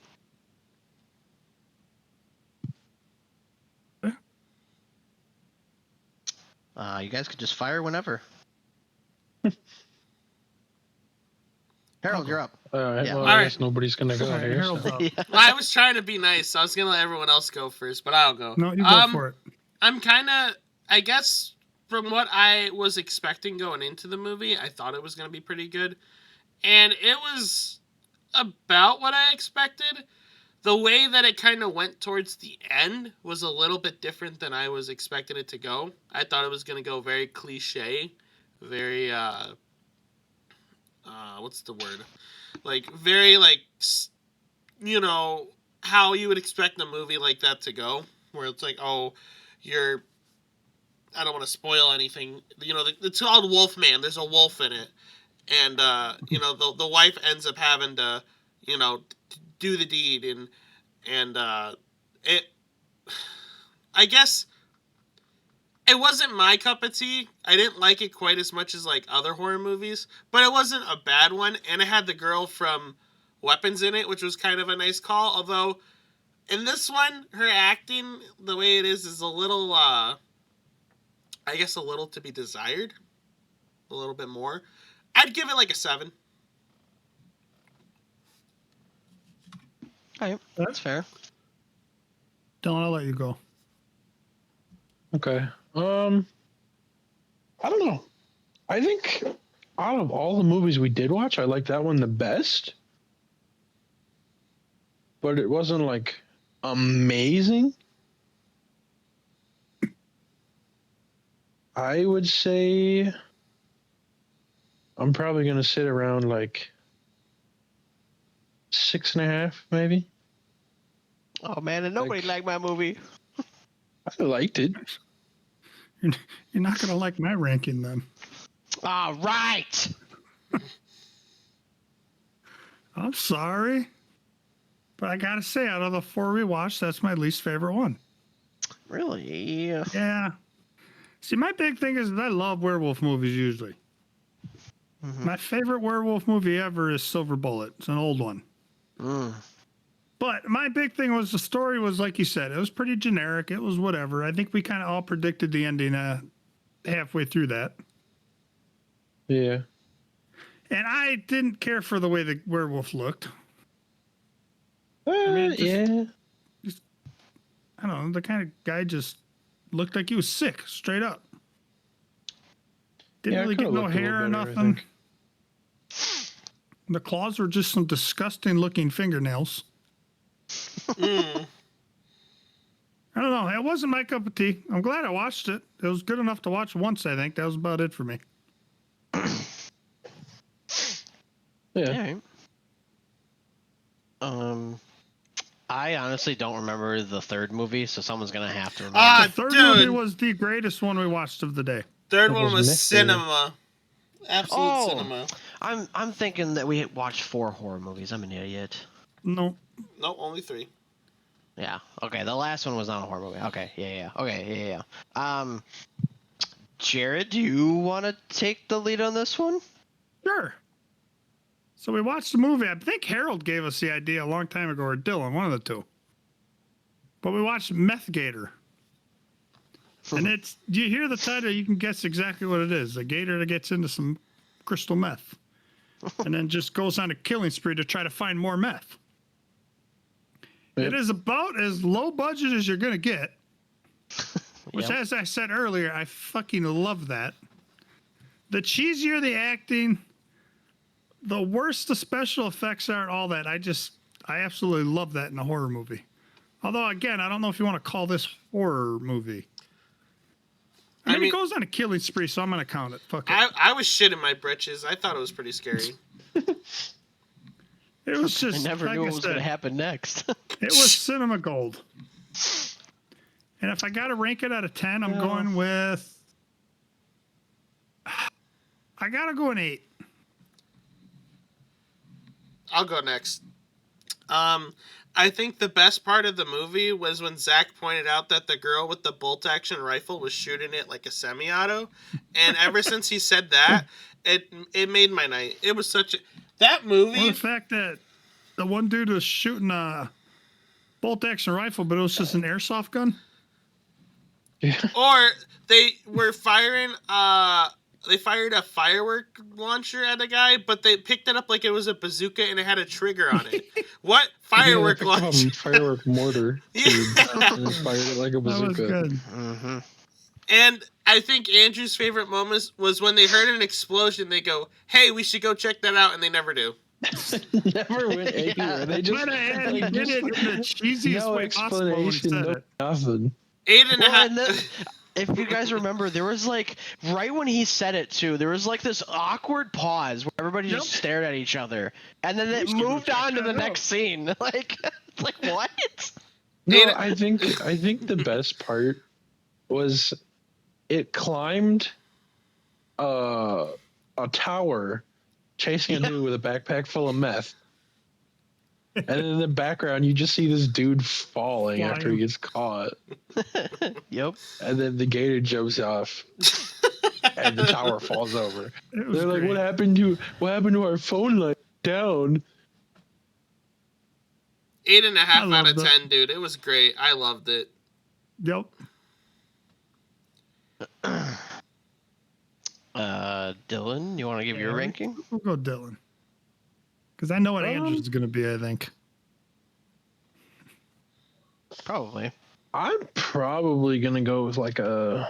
S4: You guys could just fire whenever. Harold, you're up.
S3: All right.
S4: Yeah.
S3: Well,
S1: All
S3: I
S1: right.
S3: guess nobody's gonna go
S2: All right,
S3: here.
S2: Harold's
S3: So.
S2: up.
S4: Yeah.
S1: Well, I was trying to be nice. So I was gonna let everyone else go first, but I'll go.
S2: No, you go for it.
S1: I'm kind of, I guess, from what I was expecting going into the movie, I thought it was gonna be pretty good, and it was about what I expected. The way that it kind of went towards the end was a little bit different than I was expecting it to go. I thought it was gonna go very cliche, very what's the word? Like very like how you would expect a movie like that to go, where it's like, oh, you're. I don't want to spoil anything. It's called Wolfman. There's a wolf in it, and the wife ends up having to, do the deed, and it. I guess it wasn't my cup of tea. I didn't like it quite as much as like other horror movies, but it wasn't a bad one. And it had the girl from Weapons in it, which was kind of a nice call. Although in this one, her acting, the way it is a little, I guess, a little to be desired. A little bit more. I'd give it like a 7.
S4: All right, that's fair.
S2: Dylan, I'll let you go.
S3: Okay. I don't know. I think out of all the movies we did watch, I like that one the best. But it wasn't like amazing. I would say I'm probably gonna sit around like 6.5, maybe.
S4: Oh man, and nobody liked my movie.
S3: I liked it.
S2: You're not going to like my ranking then.
S4: All right.
S2: I'm sorry. But I got to say, out of the 4 we watched, that's my least favorite one.
S4: Really?
S2: Yeah. See, my big thing is that I love werewolf movies usually.
S4: Mm-hmm.
S2: My favorite werewolf movie ever is Silver Bullet. It's an old one.
S4: Mm.
S2: But my big thing was the story was, like you said, it was pretty generic. It was whatever. I think we kind of all predicted the ending halfway through that.
S3: Yeah.
S2: And I didn't care for the way the werewolf looked.
S3: Yeah.
S2: I don't know. The kind of guy just looked like he was sick, straight up. Didn't
S3: Yeah,
S2: really
S3: it kinda
S2: get no
S3: looked a
S2: hair or
S3: little better, I
S2: nothing.
S3: think.
S2: The claws were just some disgusting looking fingernails.
S1: Mm.
S2: I don't know. It wasn't my cup of tea. I'm glad I watched it. It was good enough to watch once, I think. That was about it for me.
S3: Yeah.
S4: All right. I honestly don't remember the third movie, so someone's gonna have to remember.
S2: The third
S1: Dude.
S2: movie was the greatest one we watched of the day.
S1: Third
S3: That
S1: one
S3: was
S1: was
S3: Mystery.
S1: cinema. Absolute
S4: Oh.
S1: cinema.
S4: I'm thinking that we watched 4 horror movies. I'm an idiot.
S2: No.
S1: No, only 3.
S4: Yeah. Okay. The last one was not a horror movie. Okay. Yeah. Okay. Yeah. Jared, do you want to take the lead on this one?
S2: Sure. So we watched the movie. I think Harold gave us the idea a long time ago, or Dylan, one of the two. But we watched Meth Gator. And it's, you hear the title, you can guess exactly what it is. A gator that gets into some crystal meth and then just goes on a killing spree to try to find more meth.
S3: Yep.
S2: It is about as low budget as you're going to get, which,
S4: Yep.
S2: as I said earlier, I fucking love that. The cheesier the acting, the worse the special effects are, all that. I absolutely love that in a horror movie. Although, again, I don't know if you want to call this horror movie. I mean, it goes on a killing spree, so I'm going to count it. Fuck it.
S1: I was shitting my britches. I thought it was pretty scary.
S2: It was
S4: I
S2: just,
S4: never
S2: like
S4: knew
S2: I
S4: what was going to
S2: said,
S4: happen next.
S2: it was cinema gold. And if I got to rank it out of 10, I'm going with, I got to go an 8.
S1: I'll go next. I think the best part of the movie was when Zach pointed out that the girl with the bolt-action rifle was shooting it like a semi-auto, and ever since he said that, it made my night. It was such a that
S2: Or
S1: movie.
S2: the fact that the one dude was shooting a bolt-action rifle, but it was just an airsoft gun.
S1: Or they were firing. They fired a firework launcher at a guy, but they picked it up like it was a bazooka and it had a trigger on it. What firework launcher?
S3: Firework mortar.
S1: Yeah.
S3: And then fired it like a
S2: That was
S3: bazooka.
S2: good.
S4: Mm-hmm.
S1: And I think Andrew's favorite moments was when they heard an explosion. They go, "Hey, we should go check that out," and they never do.
S3: Never went anywhere. They just,
S2: But I had to
S3: like,
S2: get
S3: just
S2: it in the cheesiest
S3: no
S2: way possible when he
S3: explanation,
S2: said
S3: no
S2: it.
S3: nothing.
S1: 8.5.
S4: Well, and then, if you guys remember, there was like right when he said it too, there was like this awkward pause where everybody just stared at each other, and then it
S2: should go
S4: moved
S2: check
S4: on to
S2: that
S4: the
S2: out.
S4: next scene. Like, it's like what?
S3: No,
S1: Ada-
S3: I think the best part was it climbed a tower chasing a dude with a backpack full of meth. And in the background, you just see this dude falling after he gets caught.
S4: Yep.
S3: And then the gator jumps off, and the tower falls over.
S2: It was
S3: They're like,
S2: great.
S3: "What happened to our phone line down?"
S1: 8.5 out
S2: loved
S1: of
S2: it.
S1: 10, dude. It was great. I loved it.
S2: Yep.
S4: Dylan, you want to give your ranking?
S2: We'll go Dylan. Because I know what Andrew's going to be, I think.
S4: Probably.
S3: I'm probably gonna go with like a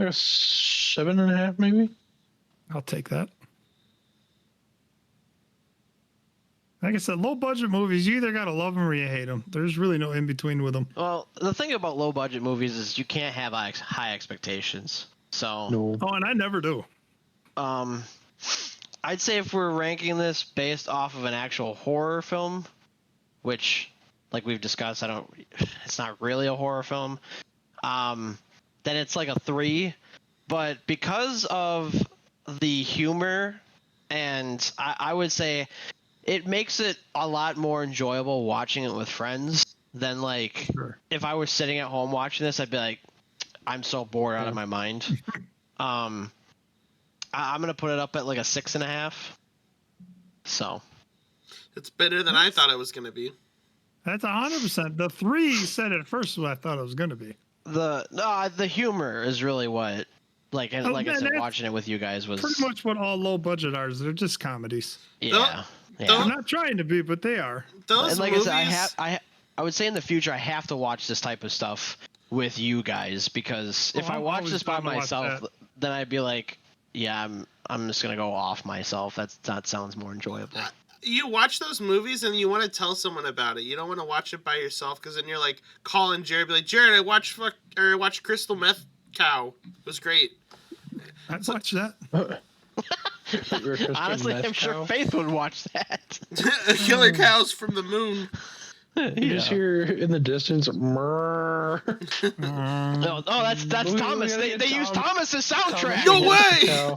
S3: 7.5, maybe.
S2: I'll take that. Like I said, low budget movies, you either got to love them or you hate them. There's really no in between with them.
S4: Well, the thing about low budget movies is you can't have high expectations. So,
S3: No.
S2: Oh, and I never do.
S4: I'd say if we're ranking this based off of an actual horror film, which, like we've discussed, it's not really a horror film, then it's like a 3. But because of the humor, and I would say it makes it a lot more enjoyable watching it with friends than like
S2: Sure.
S4: if I was sitting at home watching this, I'd be like, I'm so bored out of my mind. I'm gonna put it up at like a 6.5. So
S1: It's better than I thought it was going to be.
S2: That's 100%. The 3 said it first what I thought it was going to be.
S4: the humor is really what like I
S2: man,
S4: said,
S2: that's
S4: watching it with you guys was
S2: Pretty much what all low budget are. They're just comedies.
S4: yeah.
S2: They're
S1: Don't-
S2: not trying to be, but they are.
S1: Those
S4: And like
S1: movies,
S4: I said, I would say in the future I have to watch this type of stuff with you guys because if I
S2: I'm
S4: watch
S2: always
S4: this by
S2: down to watch
S4: myself,
S2: that.
S4: then I'd be like, yeah, I'm just gonna go off myself. That sounds more enjoyable.
S1: you watch those movies and you want to tell someone about it. You don't want to watch it by yourself because then you're like calling Jared, be like, Jared, I watched Crystal Meth Cow. It was great.
S2: I'd watch that.
S4: Honestly, I'm sure Faith would watch that.
S1: Killer cows from the moon.
S3: You just hear in the distance, "Mrrr."
S4: Oh, that's
S3: We
S4: Thomas.
S3: gotta
S4: They
S3: get
S4: used
S3: Tom-
S4: Thomas's soundtrack.
S1: No way!
S3: Cow.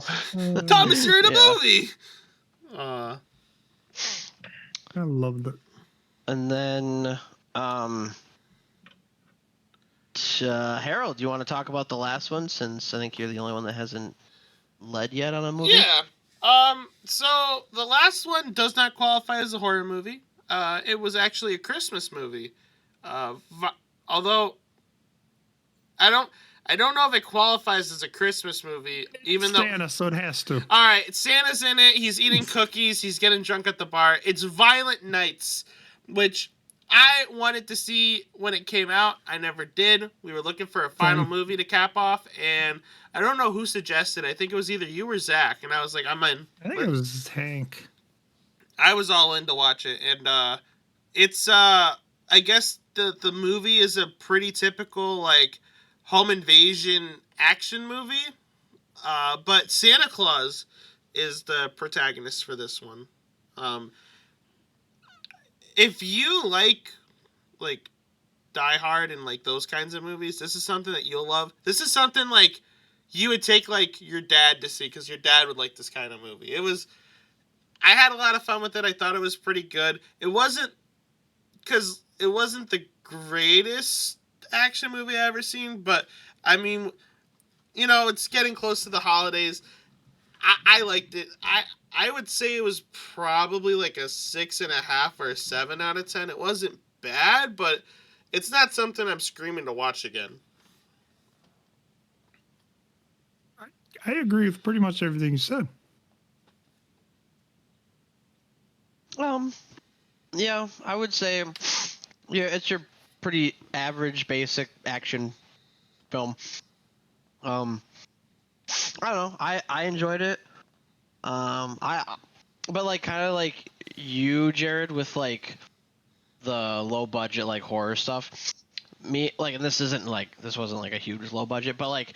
S1: Thomas, you're in a
S4: Yeah.
S1: movie.
S2: I loved it.
S4: And then, Harold, do you want to talk about the last one since I think you're the only one that hasn't led yet on a movie?
S1: Yeah. So the last one does not qualify as a horror movie. It was actually a Christmas movie. Although I don't know if it qualifies as a Christmas movie, even though
S2: Santa, so it has to.
S1: All right, Santa's in it. He's eating cookies. He's getting drunk at the bar. It's Violent Nights, which I wanted to see when it came out. I never did. We were looking for a final movie to cap off, and I don't know who suggested it. I think it was either you or Zach, and I was like, I'm in.
S2: I think it was Hank.
S1: I was all in to watch it, and it's I guess the movie is a pretty typical like home invasion action movie. But Santa Claus is the protagonist for this one. If you like Die Hard and like those kinds of movies, this is something that you'll love. This is something like you would take like your dad to see because your dad would like this kind of movie. I had a lot of fun with it. I thought it was pretty good. It wasn't the greatest action movie I ever seen, but I mean, you know, it's getting close to the holidays. I liked it. I would say it was probably like a 6.5 or a 7 out of 10. It wasn't bad, but it's not something I'm screaming to watch again.
S2: I agree with pretty much everything you said.
S4: Yeah, I would say, yeah, it's your pretty average, basic action film. I don't know. I enjoyed it. But like kind of like you, Jared, with like the low budget like horror stuff. Me like, and this wasn't like a huge low budget, but like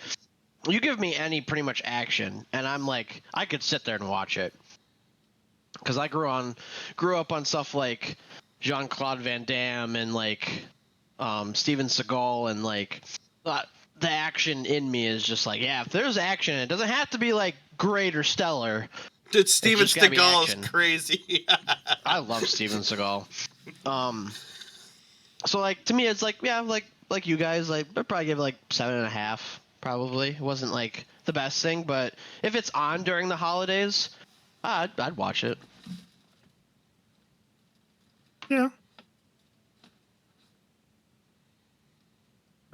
S4: you give me any pretty much action, and I'm like I could sit there and watch it. Because I grew up on stuff like Jean-Claude Van Damme and like Steven Seagal, and like the action in me is just like, yeah, if there's action, it doesn't have to be like great or stellar.
S1: Dude, Steven Seagal is crazy.
S4: I love Steven Seagal. So like to me, it's like, yeah, like you guys, like I'd probably give it like 7.5. Probably it wasn't like the best thing, but if it's on during the holidays, I'd watch it.
S2: Yeah.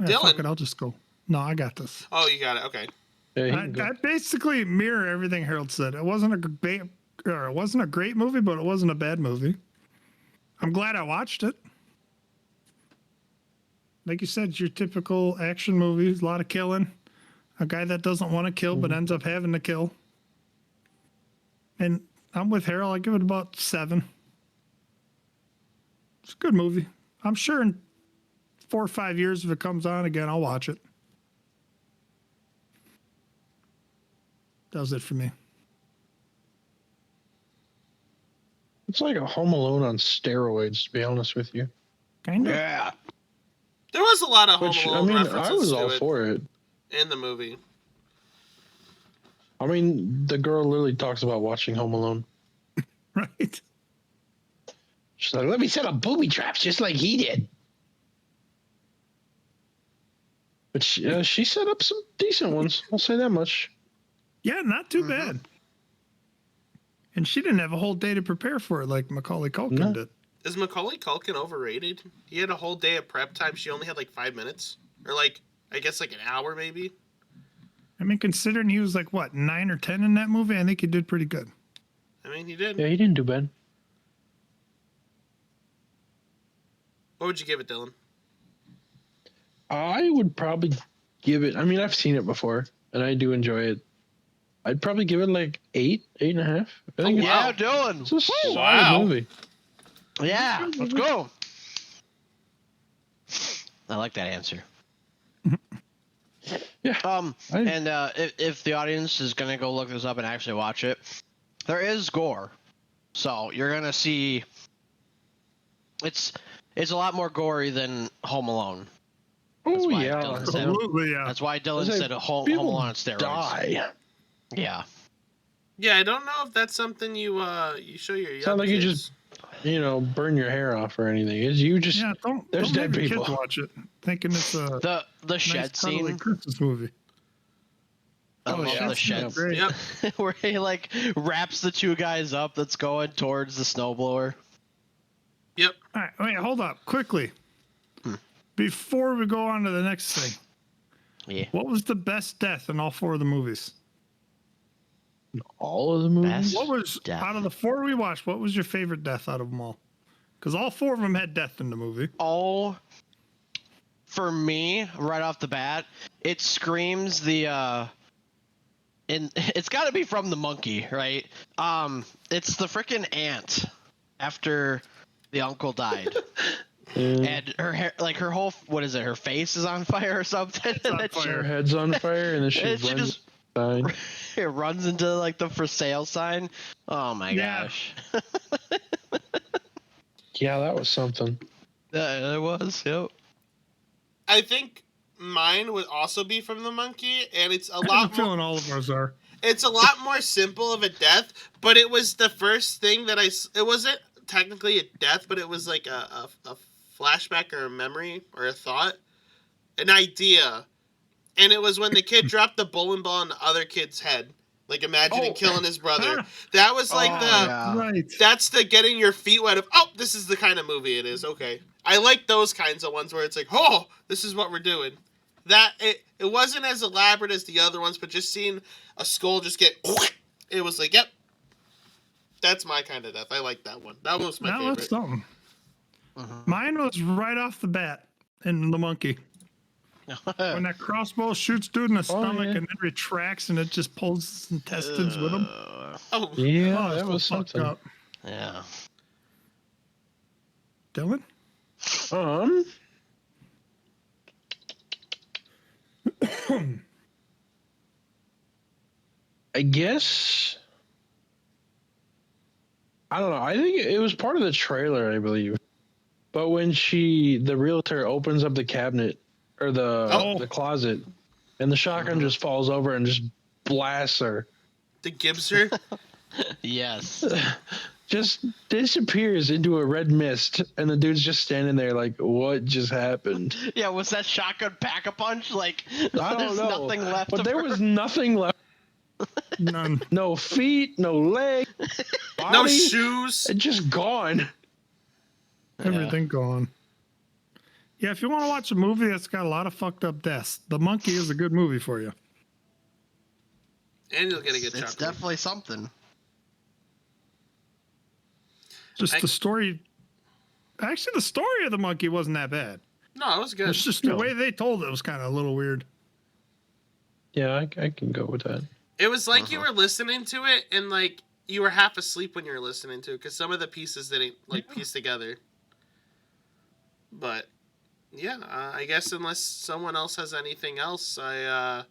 S1: Dylan.
S2: Fuck it, I'll just go. No, I got this.
S1: Oh, you got it. Okay.
S3: Yeah,
S2: I basically mirror everything Harold said. It wasn't a great movie, but it wasn't a bad movie. I'm glad I watched it. Like you said, it's your typical action movie. A lot of killing. A guy that doesn't want to kill but ends up having to kill. And I'm with Harold. I give it about 7. It's a good movie. I'm sure in 4 or 5 years, if it comes on again, I'll watch it. Does it for me.
S3: It's like a Home Alone on steroids, to be honest with you.
S2: Kind of.
S4: Yeah.
S1: There was a lot of Home
S3: Which, I
S1: Alone
S3: mean,
S1: references
S3: I was
S1: to
S3: all
S1: it
S3: for it.
S1: in the movie.
S3: I mean, the girl literally talks about watching Home Alone.
S2: Right.
S3: She's like, let me set up booby traps just like he did. But she set up some decent ones. I'll say that much.
S2: Yeah, not too bad. And she didn't have a whole day to prepare for it like Macaulay Culkin did.
S1: Is Macaulay Culkin overrated? He had a whole day of prep time. She only had like 5 minutes. Or like, I guess like an hour maybe.
S2: I mean, considering he was like, what, 9 or 10 in that movie, I think he did pretty good.
S1: I mean, he did.
S3: Yeah, he didn't do bad.
S1: What would you give it, Dylan?
S3: I would probably give it, I mean, I've seen it before, and I do enjoy it. I'd probably give it like 8, 8.5. I think
S4: Yeah, Dylan.
S3: it's a solid
S1: Wow.
S3: movie.
S4: Yeah, let's go. I like that answer.
S3: Yeah.
S4: If the audience is gonna go look this up and actually watch it, there is gore, so you're gonna see. It's a lot more gory than Home Alone. That's
S3: Oh,
S4: why
S3: yeah.
S4: Dylan said-
S2: Absolutely, yeah.
S4: That's why Dylan said Home
S3: People
S4: Alone on steroids.
S3: die.
S4: Yeah.
S1: Yeah, I don't know if that's something you show your young
S3: Sound like you
S1: kids.
S3: just burn your hair off or anything. It's you just
S2: Yeah,
S3: there's
S2: don't
S3: dead
S2: have your
S3: people.
S2: kids watch it, thinking it's a
S4: The
S2: nice
S4: shed
S2: cuddly
S4: scene.
S2: Christmas movie.
S4: I
S3: Oh,
S4: love
S3: yeah.
S4: the shed.
S2: Great.
S1: Yep.
S4: Where he like wraps the two guys up that's going towards the snowblower.
S1: Yep.
S2: All right, wait, hold up, quickly. Before we go on to the next thing,
S4: Yeah.
S2: what was the best death in all 4 of the movies?
S3: All of the movies.
S4: Best
S2: What was
S4: death.
S2: out of the 4 we watched? What was your favorite death out of them all? Because all 4 of them had death in the movie.
S4: Oh, for me, right off the bat, it screams the and it's got to be from the monkey, right? It's the freaking aunt after the uncle died. And her hair, like her whole, what is it? Her face is on fire or something.
S2: It's on
S4: And then
S3: Her head's on fire, and then she
S4: and she
S3: runs
S4: just
S3: inside.
S4: it runs into like the for sale sign. Oh my
S2: Yeah.
S4: gosh.
S3: Yeah, that was something.
S4: Yeah, it was. Yep.
S1: I think mine would also be from the monkey, and it's a
S2: I have a
S1: lot more.
S2: feeling all of ours are.
S1: It's a lot more simple of a death, but it was the first thing that it wasn't technically a death, but it was like a flashback or a memory or a thought, an idea. And it was when the kid dropped the bowling ball on the other kid's head, like imagining killing his brother. That was like
S2: Right.
S1: that's the getting your feet wet of, oh, this is the kind of movie it is. Okay. I like those kinds of ones where it's like, oh, this is what we're doing. That it wasn't as elaborate as the other ones, but just seeing a skull just get, it was like, yep, that's my kind of death. I like that one. That was my
S2: That
S1: favorite.
S2: was something. Mine was right off the bat in the monkey. When that crossbow shoots dude in the stomach
S3: yeah.
S2: and then retracts and it just pulls his intestines with him.
S1: Oh,
S3: Yeah,
S2: Oh,
S3: that
S2: so
S3: was
S2: fucked
S3: something.
S2: up.
S4: Yeah.
S2: Dylan?
S3: I guess. I don't know. I think it was part of the trailer, I believe. But when the realtor opens up the cabinet or the closet, and the shotgun just falls over and just blasts her,
S1: the Gibser.
S4: Yes.
S3: just disappears into a red mist, and the dude's just standing there like, what just happened?
S4: Yeah, was that shotgun pack a punch? Like,
S3: I don't
S4: there's
S3: know.
S4: nothing left
S3: But
S4: of
S3: there
S4: her?
S3: was nothing left.
S2: None.
S3: No feet, no leg, body,
S1: No shoes.
S3: It's just gone.
S2: Everything gone. Yeah, if you want to watch a movie that's got a lot of fucked up deaths, The Monkey is a good movie for you.
S1: And you'll get a good
S4: It's
S1: chocolate.
S4: definitely something.
S2: Just the story. Actually, the story of the monkey wasn't that bad.
S1: No, it was good.
S2: It's just the way they told it was kind of a little weird.
S3: Yeah, I can go with that.
S1: It was like you were listening to it and like you were half asleep when you were listening to it because some of the pieces didn't like piece together. But yeah, I guess unless someone else has anything else, I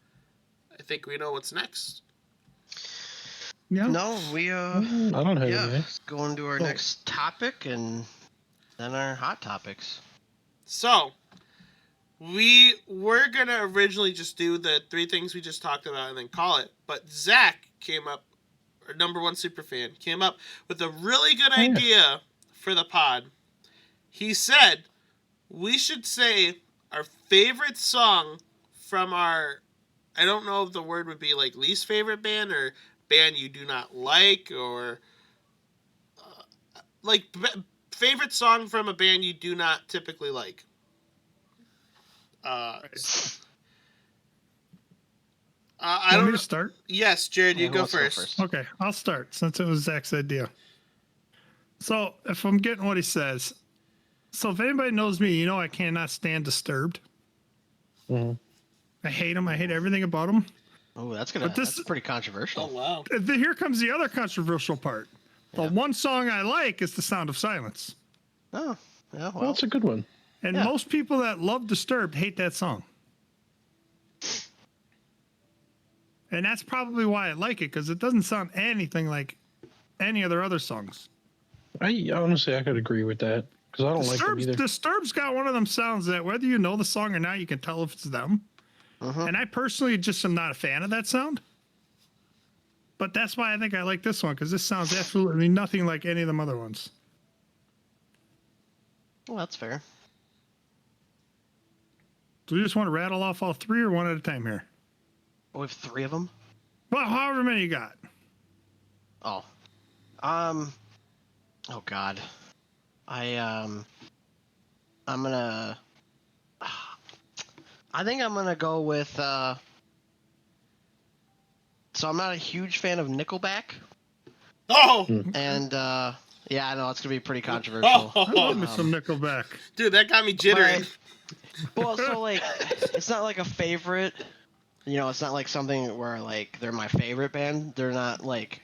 S1: think we know what's next.
S2: Yeah.
S4: No, we
S3: I don't have
S4: yeah,
S3: anything.
S4: let's go into our next topic and then our hot topics.
S1: So we were gonna originally just do the 3 things we just talked about and then call it, but Zach came up, our number 1 superfan, came up with a really good idea for the pod. He said we should say our favorite song from our, I don't know if the word would be like least favorite band or band you do not like, or favorite song from a band you do not typically like. I
S2: Want
S1: don't
S2: me
S1: know.
S2: to start?
S1: Yes, Jared, you
S4: Yeah,
S1: go
S4: let's
S1: first.
S2: Okay, I'll start since it was Zach's idea. So, if I'm getting what he says, so if anybody knows me, you know I cannot stand Disturbed.
S3: Mhm.
S2: I hate them. I hate everything about them.
S4: Oh, that's pretty controversial.
S1: Oh wow!
S2: Here comes the other controversial part. The one song I like is The Sound of Silence.
S4: Oh, yeah,
S3: Well,
S4: well.
S3: it's a good one.
S2: And
S4: Yeah.
S2: most people that love Disturbed hate that song. And that's probably why I like it, because it doesn't sound anything like any of their other songs.
S3: I honestly could agree with that because I don't like them either.
S2: Disturbed's got one of them sounds that whether you know the song or not, you can tell if it's them. And I personally just am not a fan of that sound. But that's why I think I like this one, because this sounds absolutely nothing like any of them other ones.
S4: Well, that's fair.
S2: Do you just want to rattle off all three or one at a time here?
S4: Oh, we have 3 of them.
S2: Well, however many you got.
S4: Oh. Oh God. I'm gonna. I think I'm gonna go with. So I'm not a huge fan of Nickelback,
S1: Oh,
S4: and yeah, I know it's gonna be pretty controversial.
S2: I love me
S1: oh,
S2: some Nickelback.
S1: dude, that got me jittering.
S4: Well, so like, it's not like a favorite. You know, it's not like something where like they're my favorite band. They're not like.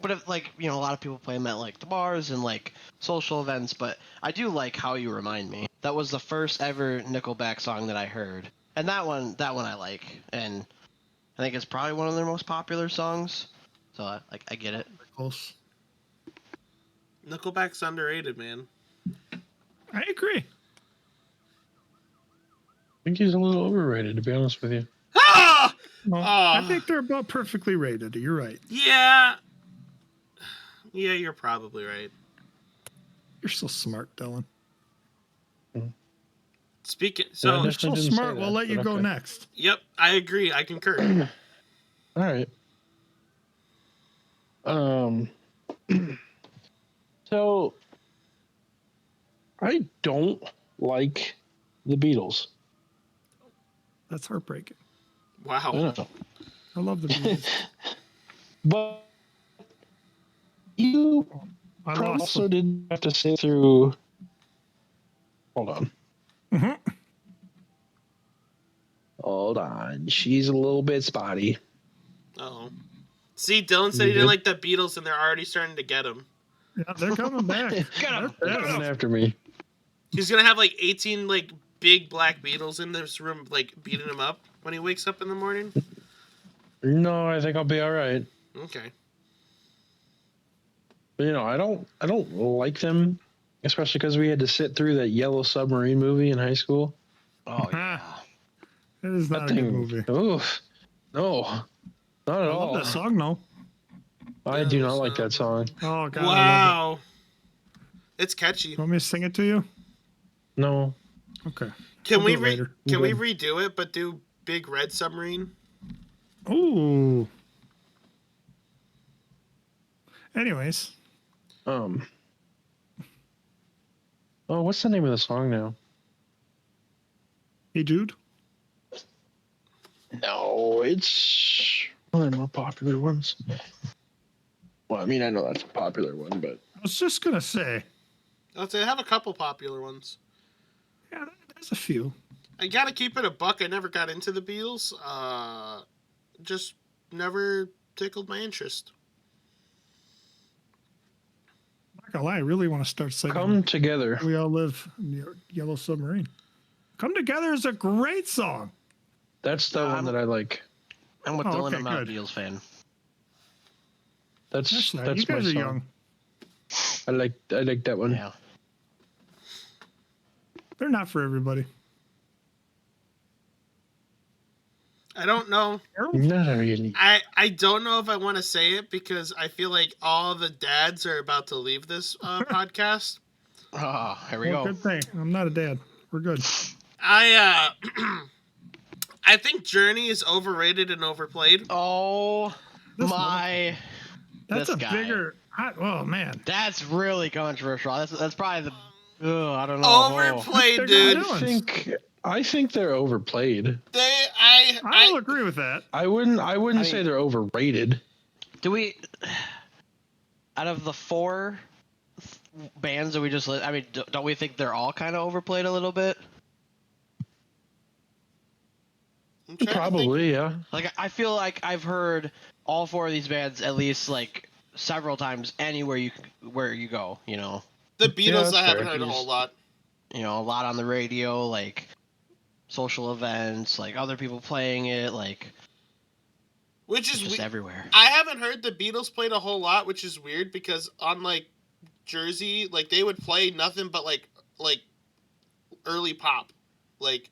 S4: But if, like, you know, a lot of people play them at like the bars and like social events, but I do like How You Remind Me. That was the first ever Nickelback song that I heard. And that one I like. And I think it's probably one of their most popular songs. So I get it.
S2: Close.
S1: Nickelback's underrated, man.
S2: I agree.
S3: I think he's a little overrated, to be honest with you.
S1: Ah!
S2: Well,
S1: Ah.
S2: I think they're about perfectly rated. You're right.
S1: Yeah. Yeah, you're probably right.
S2: You're so smart, Dylan.
S1: Speaking,
S3: Yeah,
S1: so
S3: I
S2: You're
S3: definitely
S2: so
S3: didn't say
S2: smart. We'll
S3: that,
S2: let you
S3: but
S2: go
S3: okay.
S2: next.
S1: yep, I agree. I concur.
S3: All right. So I don't like the Beatles.
S2: That's heartbreaking.
S3: I
S1: Wow.
S3: know.
S2: I love the Beatles.
S3: But you
S2: I
S3: probably
S2: lost
S3: also
S2: them.
S3: didn't have to sit through. Hold on.
S2: Mhm.
S3: Hold on. She's a little bit spotty.
S1: Oh. See, Dylan said
S3: You
S1: he didn't
S3: good?
S1: like the Beatles, and they're already starting to get him.
S2: Yeah, they're coming back.
S4: Get 'em!
S2: They're
S3: They're
S2: pissed.
S3: coming after me.
S1: He's gonna have like 18 like big black Beatles in this room, like beating him up when he wakes up in the morning.
S3: No, I think I'll be all right.
S1: Okay.
S3: But, you know, I don't like them, especially because we had to sit through that Yellow Submarine movie in high school.
S4: Oh yeah.
S2: It is not
S3: That
S2: a good
S3: thing.
S2: movie.
S3: Oof. No, not at
S2: I love
S3: all.
S2: that song, though.
S3: I do not like that song.
S2: Oh, God, I love
S1: Wow. It's
S2: it.
S1: catchy.
S2: You want me to sing it to you?
S3: No.
S2: Okay.
S1: Can
S2: I'll
S1: we
S2: do it later.
S1: can we
S3: Good.
S1: redo it, but do Big Red Submarine?
S2: Ooh. Anyways,
S3: Oh, what's the name of the song now?
S2: hey, Jude.
S3: No, it's one of the more popular ones. Well, I mean, I know that's a popular one, but
S2: I was just going to say,
S1: I'll say I have a couple popular ones.
S2: yeah, there's a few.
S1: I gotta keep it a buck. I never got into the Beatles. Just never tickled my interest.
S2: Not going to lie, I really want to start singing.
S3: Come Together.
S2: We All Live in the Yellow Submarine. Come Together is a great song.
S3: That's the one that I like.
S4: I'm with
S2: Oh,
S4: Dylan.
S2: okay,
S4: I'm not a
S2: good.
S4: Beatles fan.
S3: That's
S2: That's nice.
S3: that's
S2: You guys
S3: my
S2: are
S3: song.
S2: young.
S3: I like that one.
S4: Yeah.
S2: They're not for everybody.
S1: I don't know.
S3: Not really.
S1: I don't know if I want to say it because I feel like all the dads are about to leave this podcast.
S4: Oh, here we
S2: Well,
S4: go.
S2: good thing. I'm not a dad. We're good.
S1: I I think Journey is overrated and overplayed.
S4: Oh
S2: This
S4: my!
S2: That's
S4: This
S2: a
S4: guy.
S2: bigger. Oh, man.
S4: That's really controversial. That's probably the. Oh, I don't know. Oh.
S1: Overplayed,
S2: They're
S1: dude.
S2: good.
S3: I think they're overplayed.
S2: I'll agree with that.
S3: I wouldn't say
S4: mean-
S3: they're overrated.
S4: Do we? Out of the 4 bands that we just I mean, don't we think they're all kind of overplayed a little bit?
S1: I'm trying to think.
S3: Probably, yeah.
S4: Like I feel like I've heard all 4 of these bands at least like several times anywhere where you go. You know,
S1: The Beatles
S3: that's
S1: I haven't
S3: fair.
S1: heard a whole lot.
S4: a lot on the radio, like social events, like other people playing it, like
S1: Which is
S4: just everywhere.
S1: I haven't heard the Beatles played a whole lot, which is weird because on like Jersey, like they would play nothing but like early pop, like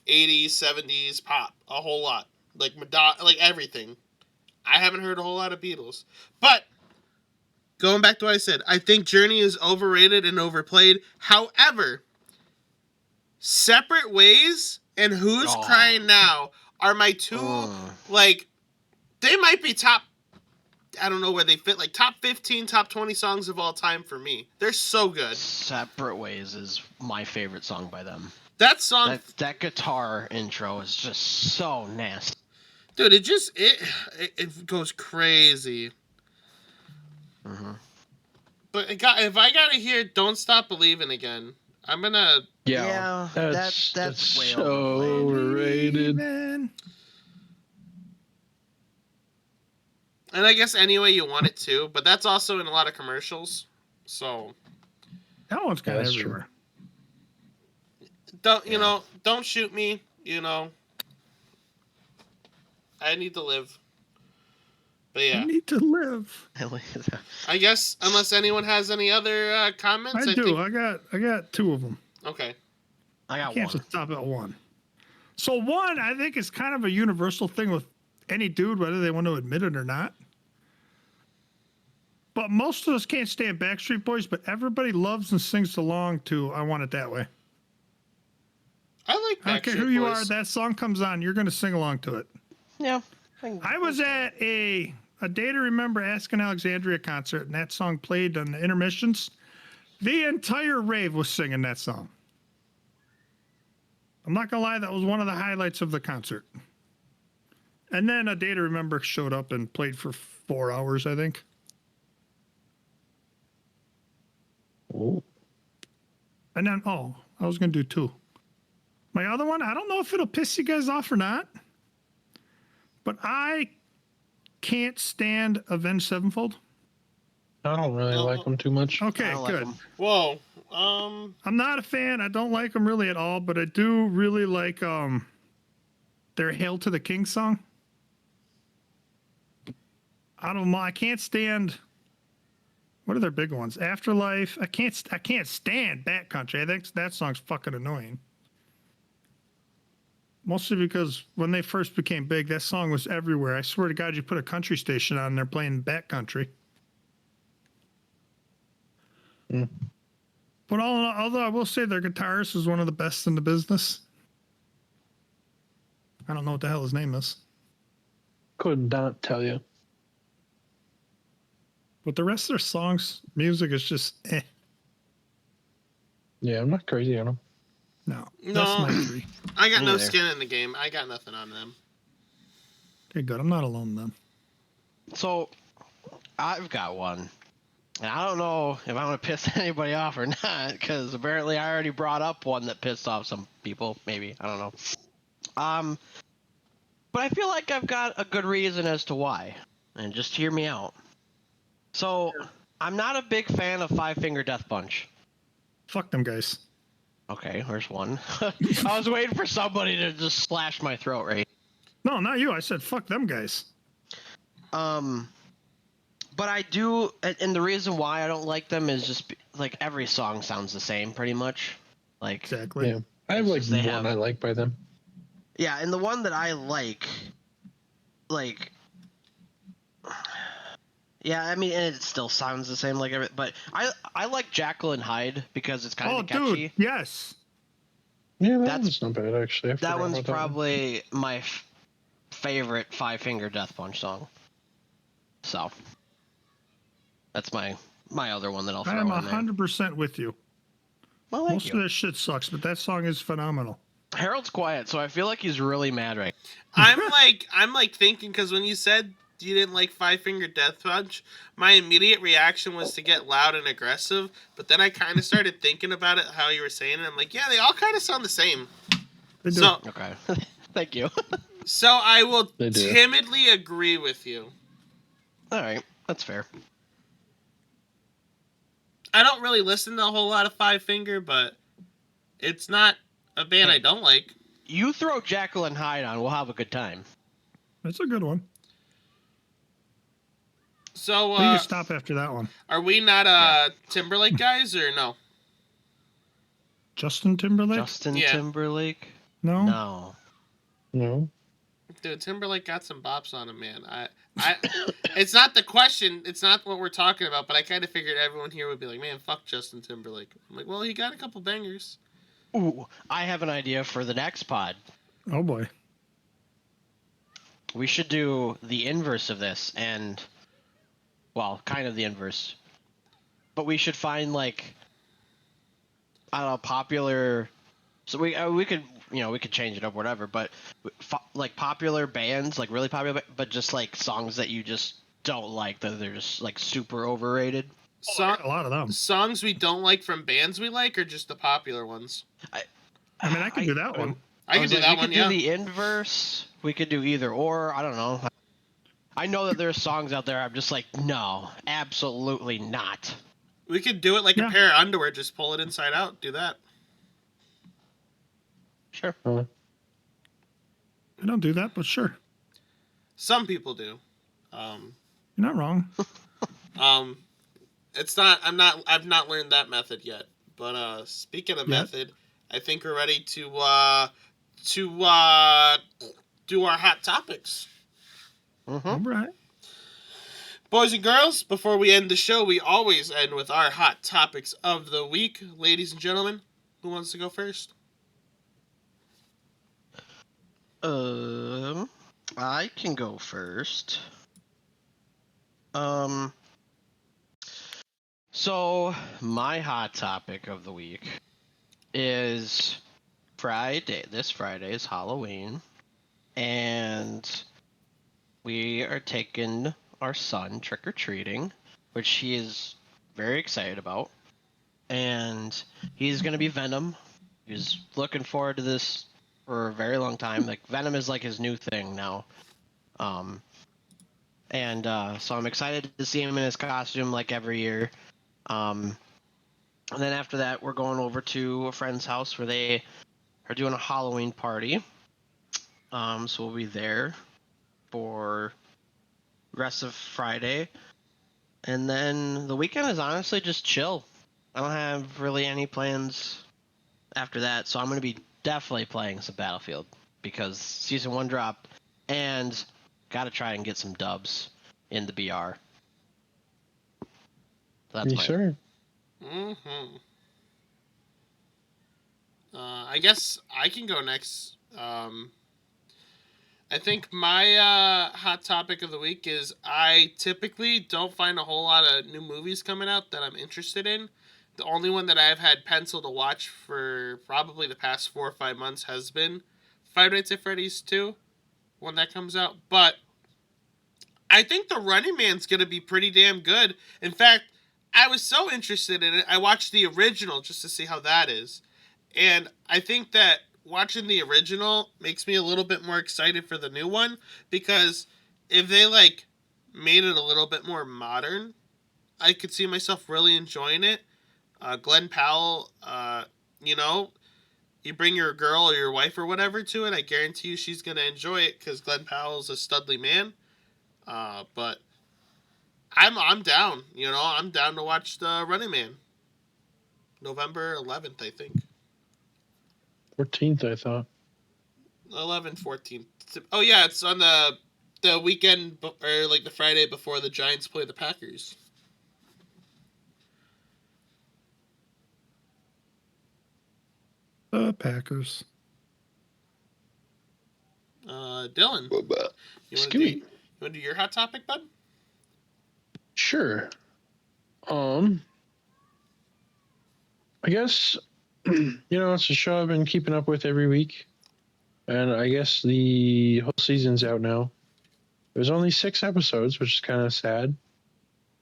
S1: 80s, 70s pop, a whole lot, like Madonna, like everything. I haven't heard a whole lot of Beatles, but going back to what I said, I think Journey is overrated and overplayed. However, Separate Ways and Who's
S4: Oh.
S1: Crying Now are my two, like, they might be top, I don't know where they fit, like top 15, top 20 songs of all time for me. They're so good.
S4: Separate Ways is my favorite song by them.
S1: That song,
S4: That guitar intro is just so nasty.
S1: dude, it goes crazy.
S4: Mm-hmm.
S1: But if I gotta hear "Don't Stop Believing" again, I'm gonna.
S4: Yeah, that's way
S3: so
S4: overrated.
S3: overrated.
S2: Man.
S1: And I guess any way you want it to, but that's also in a lot of commercials. So
S2: That one's kind of
S3: that's true.
S2: everywhere.
S1: don't shoot me. I need to live. But yeah,
S2: I need to live.
S1: I guess unless anyone has any other comments,
S2: I do.
S1: think...
S2: I got two of them.
S1: Okay.
S4: I got
S2: Can't
S4: one.
S2: just stop at one. So one, I think, is kind of a universal thing with any dude, whether they want to admit it or not. But most of us can't stand Backstreet Boys, but everybody loves and sings along to "I Want It That Way."
S1: I like
S2: I don't care who
S1: Backstreet
S2: you
S1: Boys.
S2: are, that song comes on, you're going to sing along to it.
S4: Yeah.
S2: I was at a Day to Remember Asking Alexandria concert, and that song played on the intermissions. The entire rave was singing that song. I'm not going to lie, that was one of the highlights of the concert. And then A Day to Remember showed up and played for 4 hours, I think.
S3: Oh.
S2: And then, I was going to do two. My other one, I don't know if it'll piss you guys off or not, but I can't stand Avenged Sevenfold.
S3: I don't really like them too much.
S2: Okay,
S4: like
S2: good.
S4: 'em.
S1: Whoa.
S2: I'm not a fan. I don't like them really at all, but I do really like their "Hail to the King" song. I don't know. I can't stand. What are their big ones? Afterlife. I can't stand Backcountry. I think that song's fucking annoying. Mostly because when they first became big, that song was everywhere. I swear to God, you put a country station on, and they're playing Backcountry.
S3: Mm.
S2: But although I will say their guitarist is one of the best in the business. I don't know what the hell his name is.
S3: Could not tell you.
S2: But the rest of their songs, music is just eh.
S3: Yeah, I'm not crazy on them.
S2: No.
S1: No.
S2: That's my three.
S1: I got
S4: Me
S1: no
S4: neither.
S1: skin in the game. I got nothing on them.
S2: Okay, good. I'm not alone then.
S4: So, I've got one. And I don't know if I'm going to piss anybody off or not, because apparently I already brought up one that pissed off some people. Maybe. I don't know. But I feel like I've got a good reason as to why. And just hear me out. So, I'm not a big fan of Five Finger Death Punch.
S2: Fuck them guys.
S4: Okay, there's one. I was waiting for somebody to just slash my throat right.
S2: No, not you. I said fuck them guys.
S4: But I do, and the reason why I don't like them is just like every song sounds the same pretty much. Like,
S2: Exactly.
S3: Yeah. I have like
S4: They
S3: one
S4: have-
S3: I like by them.
S4: yeah, and the one that I like, yeah, I mean, and it still sounds the same like every, but I like Jacqueline Hyde because it's kind of catchy.
S2: Dude, yes.
S3: Yeah,
S4: That's-
S3: one's not bad actually. I
S4: That
S3: forgot
S4: one's
S3: about that one.
S4: probably my favorite Five Finger Death Punch song. So that's my other one that I'll throw
S2: I'm
S4: in there.
S2: 100% with you.
S4: Well, thank
S2: Most
S4: you.
S2: of this shit sucks, but that song is phenomenal.
S4: Harold's quiet, so I feel like he's really mad right
S1: I'm like thinking, because when you said you didn't like Five Finger Death Punch, my immediate reaction was to get loud and aggressive. But then I kind of started thinking about it, how you were saying it. I'm like, yeah, they all kind of sound the same.
S2: They do.
S1: So,
S4: Okay. Thank you.
S1: so I will
S3: They do.
S1: timidly agree with you.
S4: All right, that's fair.
S1: I don't really listen to a whole lot of Five Finger, but it's not a band I don't like.
S4: You throw Jacqueline Hyde on, we'll have a good time.
S2: That's a good one.
S1: So,
S2: But you can stop after that one.
S1: are we not Timberlake guys or no?
S2: Justin Timberlake?
S4: Justin
S1: Yeah.
S4: Timberlake?
S2: No?
S4: No.
S3: No.
S1: Dude, Timberlake got some bops on him, man. I it's not the question. It's not what we're talking about. But I kind of figured everyone here would be like, "Man, fuck Justin Timberlake." I'm like, well, he got a couple bangers.
S4: Ooh, I have an idea for the next pod.
S2: Oh boy.
S4: We should do the inverse of this, and well, kind of the inverse. But we should find like I don't know, popular. So we could we could change it up whatever. But like popular bands, like really popular, but just like songs that you just don't like that they're just like super overrated.
S2: I
S1: Song,
S2: got a lot of them.
S1: songs we don't like from bands we like, or just the popular ones?
S2: I mean, I could do that
S4: I mean,
S2: one.
S1: I can
S4: was
S1: do
S4: like,
S1: that
S4: we
S1: one.
S4: could
S1: Yeah.
S4: do the inverse. We could do either or. I don't know. I know that there's songs out there I'm just like, no, absolutely not.
S1: We could do it like a
S2: Yeah.
S1: pair of underwear. Just pull it inside out. Do that.
S4: Sure.
S3: Uh,
S2: I don't do that, but sure.
S1: Some people do.
S2: You're not wrong.
S1: It's not. I've not learned that method yet. But speaking of
S2: Yet?
S1: method, I think we're ready to do our hot topics.
S4: Mm-hmm.
S2: All right.
S1: Boys and girls, before we end the show, we always end with our hot topics of the week. Ladies and gentlemen, who wants to go first?
S4: I can go first. So my hot topic of the week is Friday. This Friday is Halloween, and we are taking our son trick or treating, which he is very excited about, and he's gonna be Venom. He's looking forward to this for a very long time. Like Venom is like his new thing now. So I'm excited to see him in his costume like every year. And then after that, we're going over to a friend's house where they are doing a Halloween party. So we'll be there for the rest of Friday. And then the weekend is honestly just chill. I don't have really any plans after that, so I'm going to be definitely playing some Battlefield because Season 1 dropped, and got to try and get some dubs in the BR. That's
S3: yes,
S4: my
S3: sir.
S1: Mm-hmm. I guess I can go next. I think my hot topic of the week is I typically don't find a whole lot of new movies coming out that I'm interested in. The only one that I've had pencil to watch for probably the past 4 or 5 months has been Five Nights at Freddy's 2, when that comes out. But I think The Running Man's going to be pretty damn good. In fact, I was so interested in it, I watched the original just to see how that is. And I think that watching the original makes me a little bit more excited for the new one, because if they like made it a little bit more modern, I could see myself really enjoying it. Glenn Powell, you bring your girl or your wife or whatever to it, I guarantee you she's going to enjoy it because Glenn Powell's a studly man. But I'm down. I'm down to watch the Running Man. November 11th, I think.
S3: 14th, I thought.
S1: 11th, 14th. Oh yeah, it's on the weekend or like the Friday before the Giants play the Packers.
S2: The Packers.
S1: Dylan, you
S3: Scooby.
S1: want to do your hot topic, bud?
S3: Sure. I guess it's a show I've been keeping up with every week, and I guess the whole season's out now. There's only 6 episodes, which is kind of sad.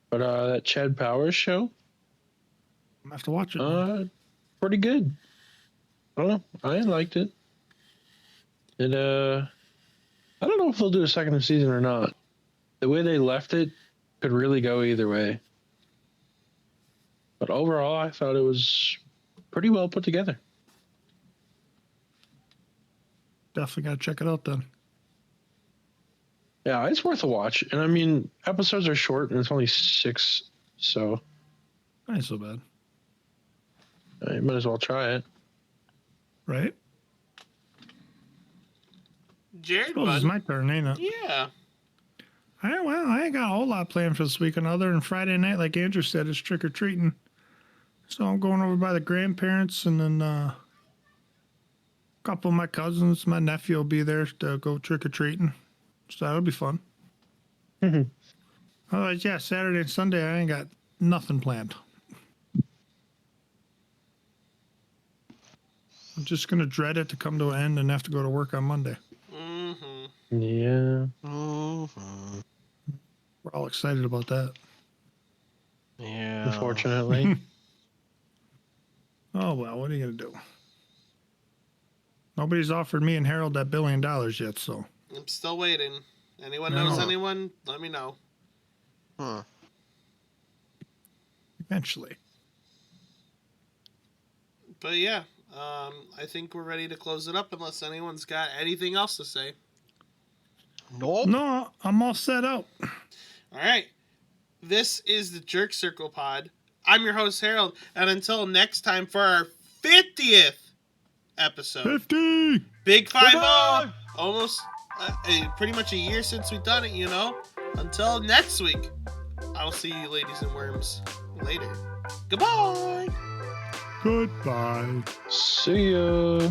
S3: But that Chad Powers show,
S2: I'm gonna have to watch it.
S3: pretty good. I don't know. I liked it. It I don't know if they'll do a second season or not. The way they left it could really go either way. But overall, I thought it was pretty well put together.
S2: Definitely gotta check it out then.
S3: Yeah, it's worth a watch. And I mean, episodes are short and it's only 6, so
S2: Ain't so bad,
S3: you might as well try it.
S2: right?
S1: Jared,
S2: Suppose it's
S1: bud.
S2: my turn, ain't it?
S1: Yeah.
S2: I ain't got a whole lot planned for this weekend other than Friday night, like Andrew said, it's trick or treating. So I'm going over by the grandparents and then couple of my cousins, my nephew will be there to go trick or treating. So that'll be fun. Otherwise, yeah, Saturday and Sunday, I ain't got nothing planned. I'm just going to dread it to come to an end and have to go to work on Monday.
S1: Mm-hmm.
S3: Yeah.
S4: Mm-hmm.
S2: We're all excited about that.
S4: Yeah.
S3: Unfortunately.
S2: Oh, well, what are you going to do? Nobody's offered me and Harold that $1 billion yet, so.
S1: I'm still waiting. Anyone
S2: No.
S1: knows anyone? Let me know.
S4: Huh.
S2: Eventually.
S1: But yeah, I think we're ready to close it up unless anyone's got anything else to say.
S4: Nope.
S2: No, I'm all set up.
S1: All right. This is the Jerk Circle Pod. I'm your host, Harold. And until next time for our 50th episode.
S2: 50!
S1: Big 5-0. Almost pretty much a year since we've done it, you know. Until next week. I'll see you ladies and worms later. Goodbye.
S2: Goodbye.
S3: See ya.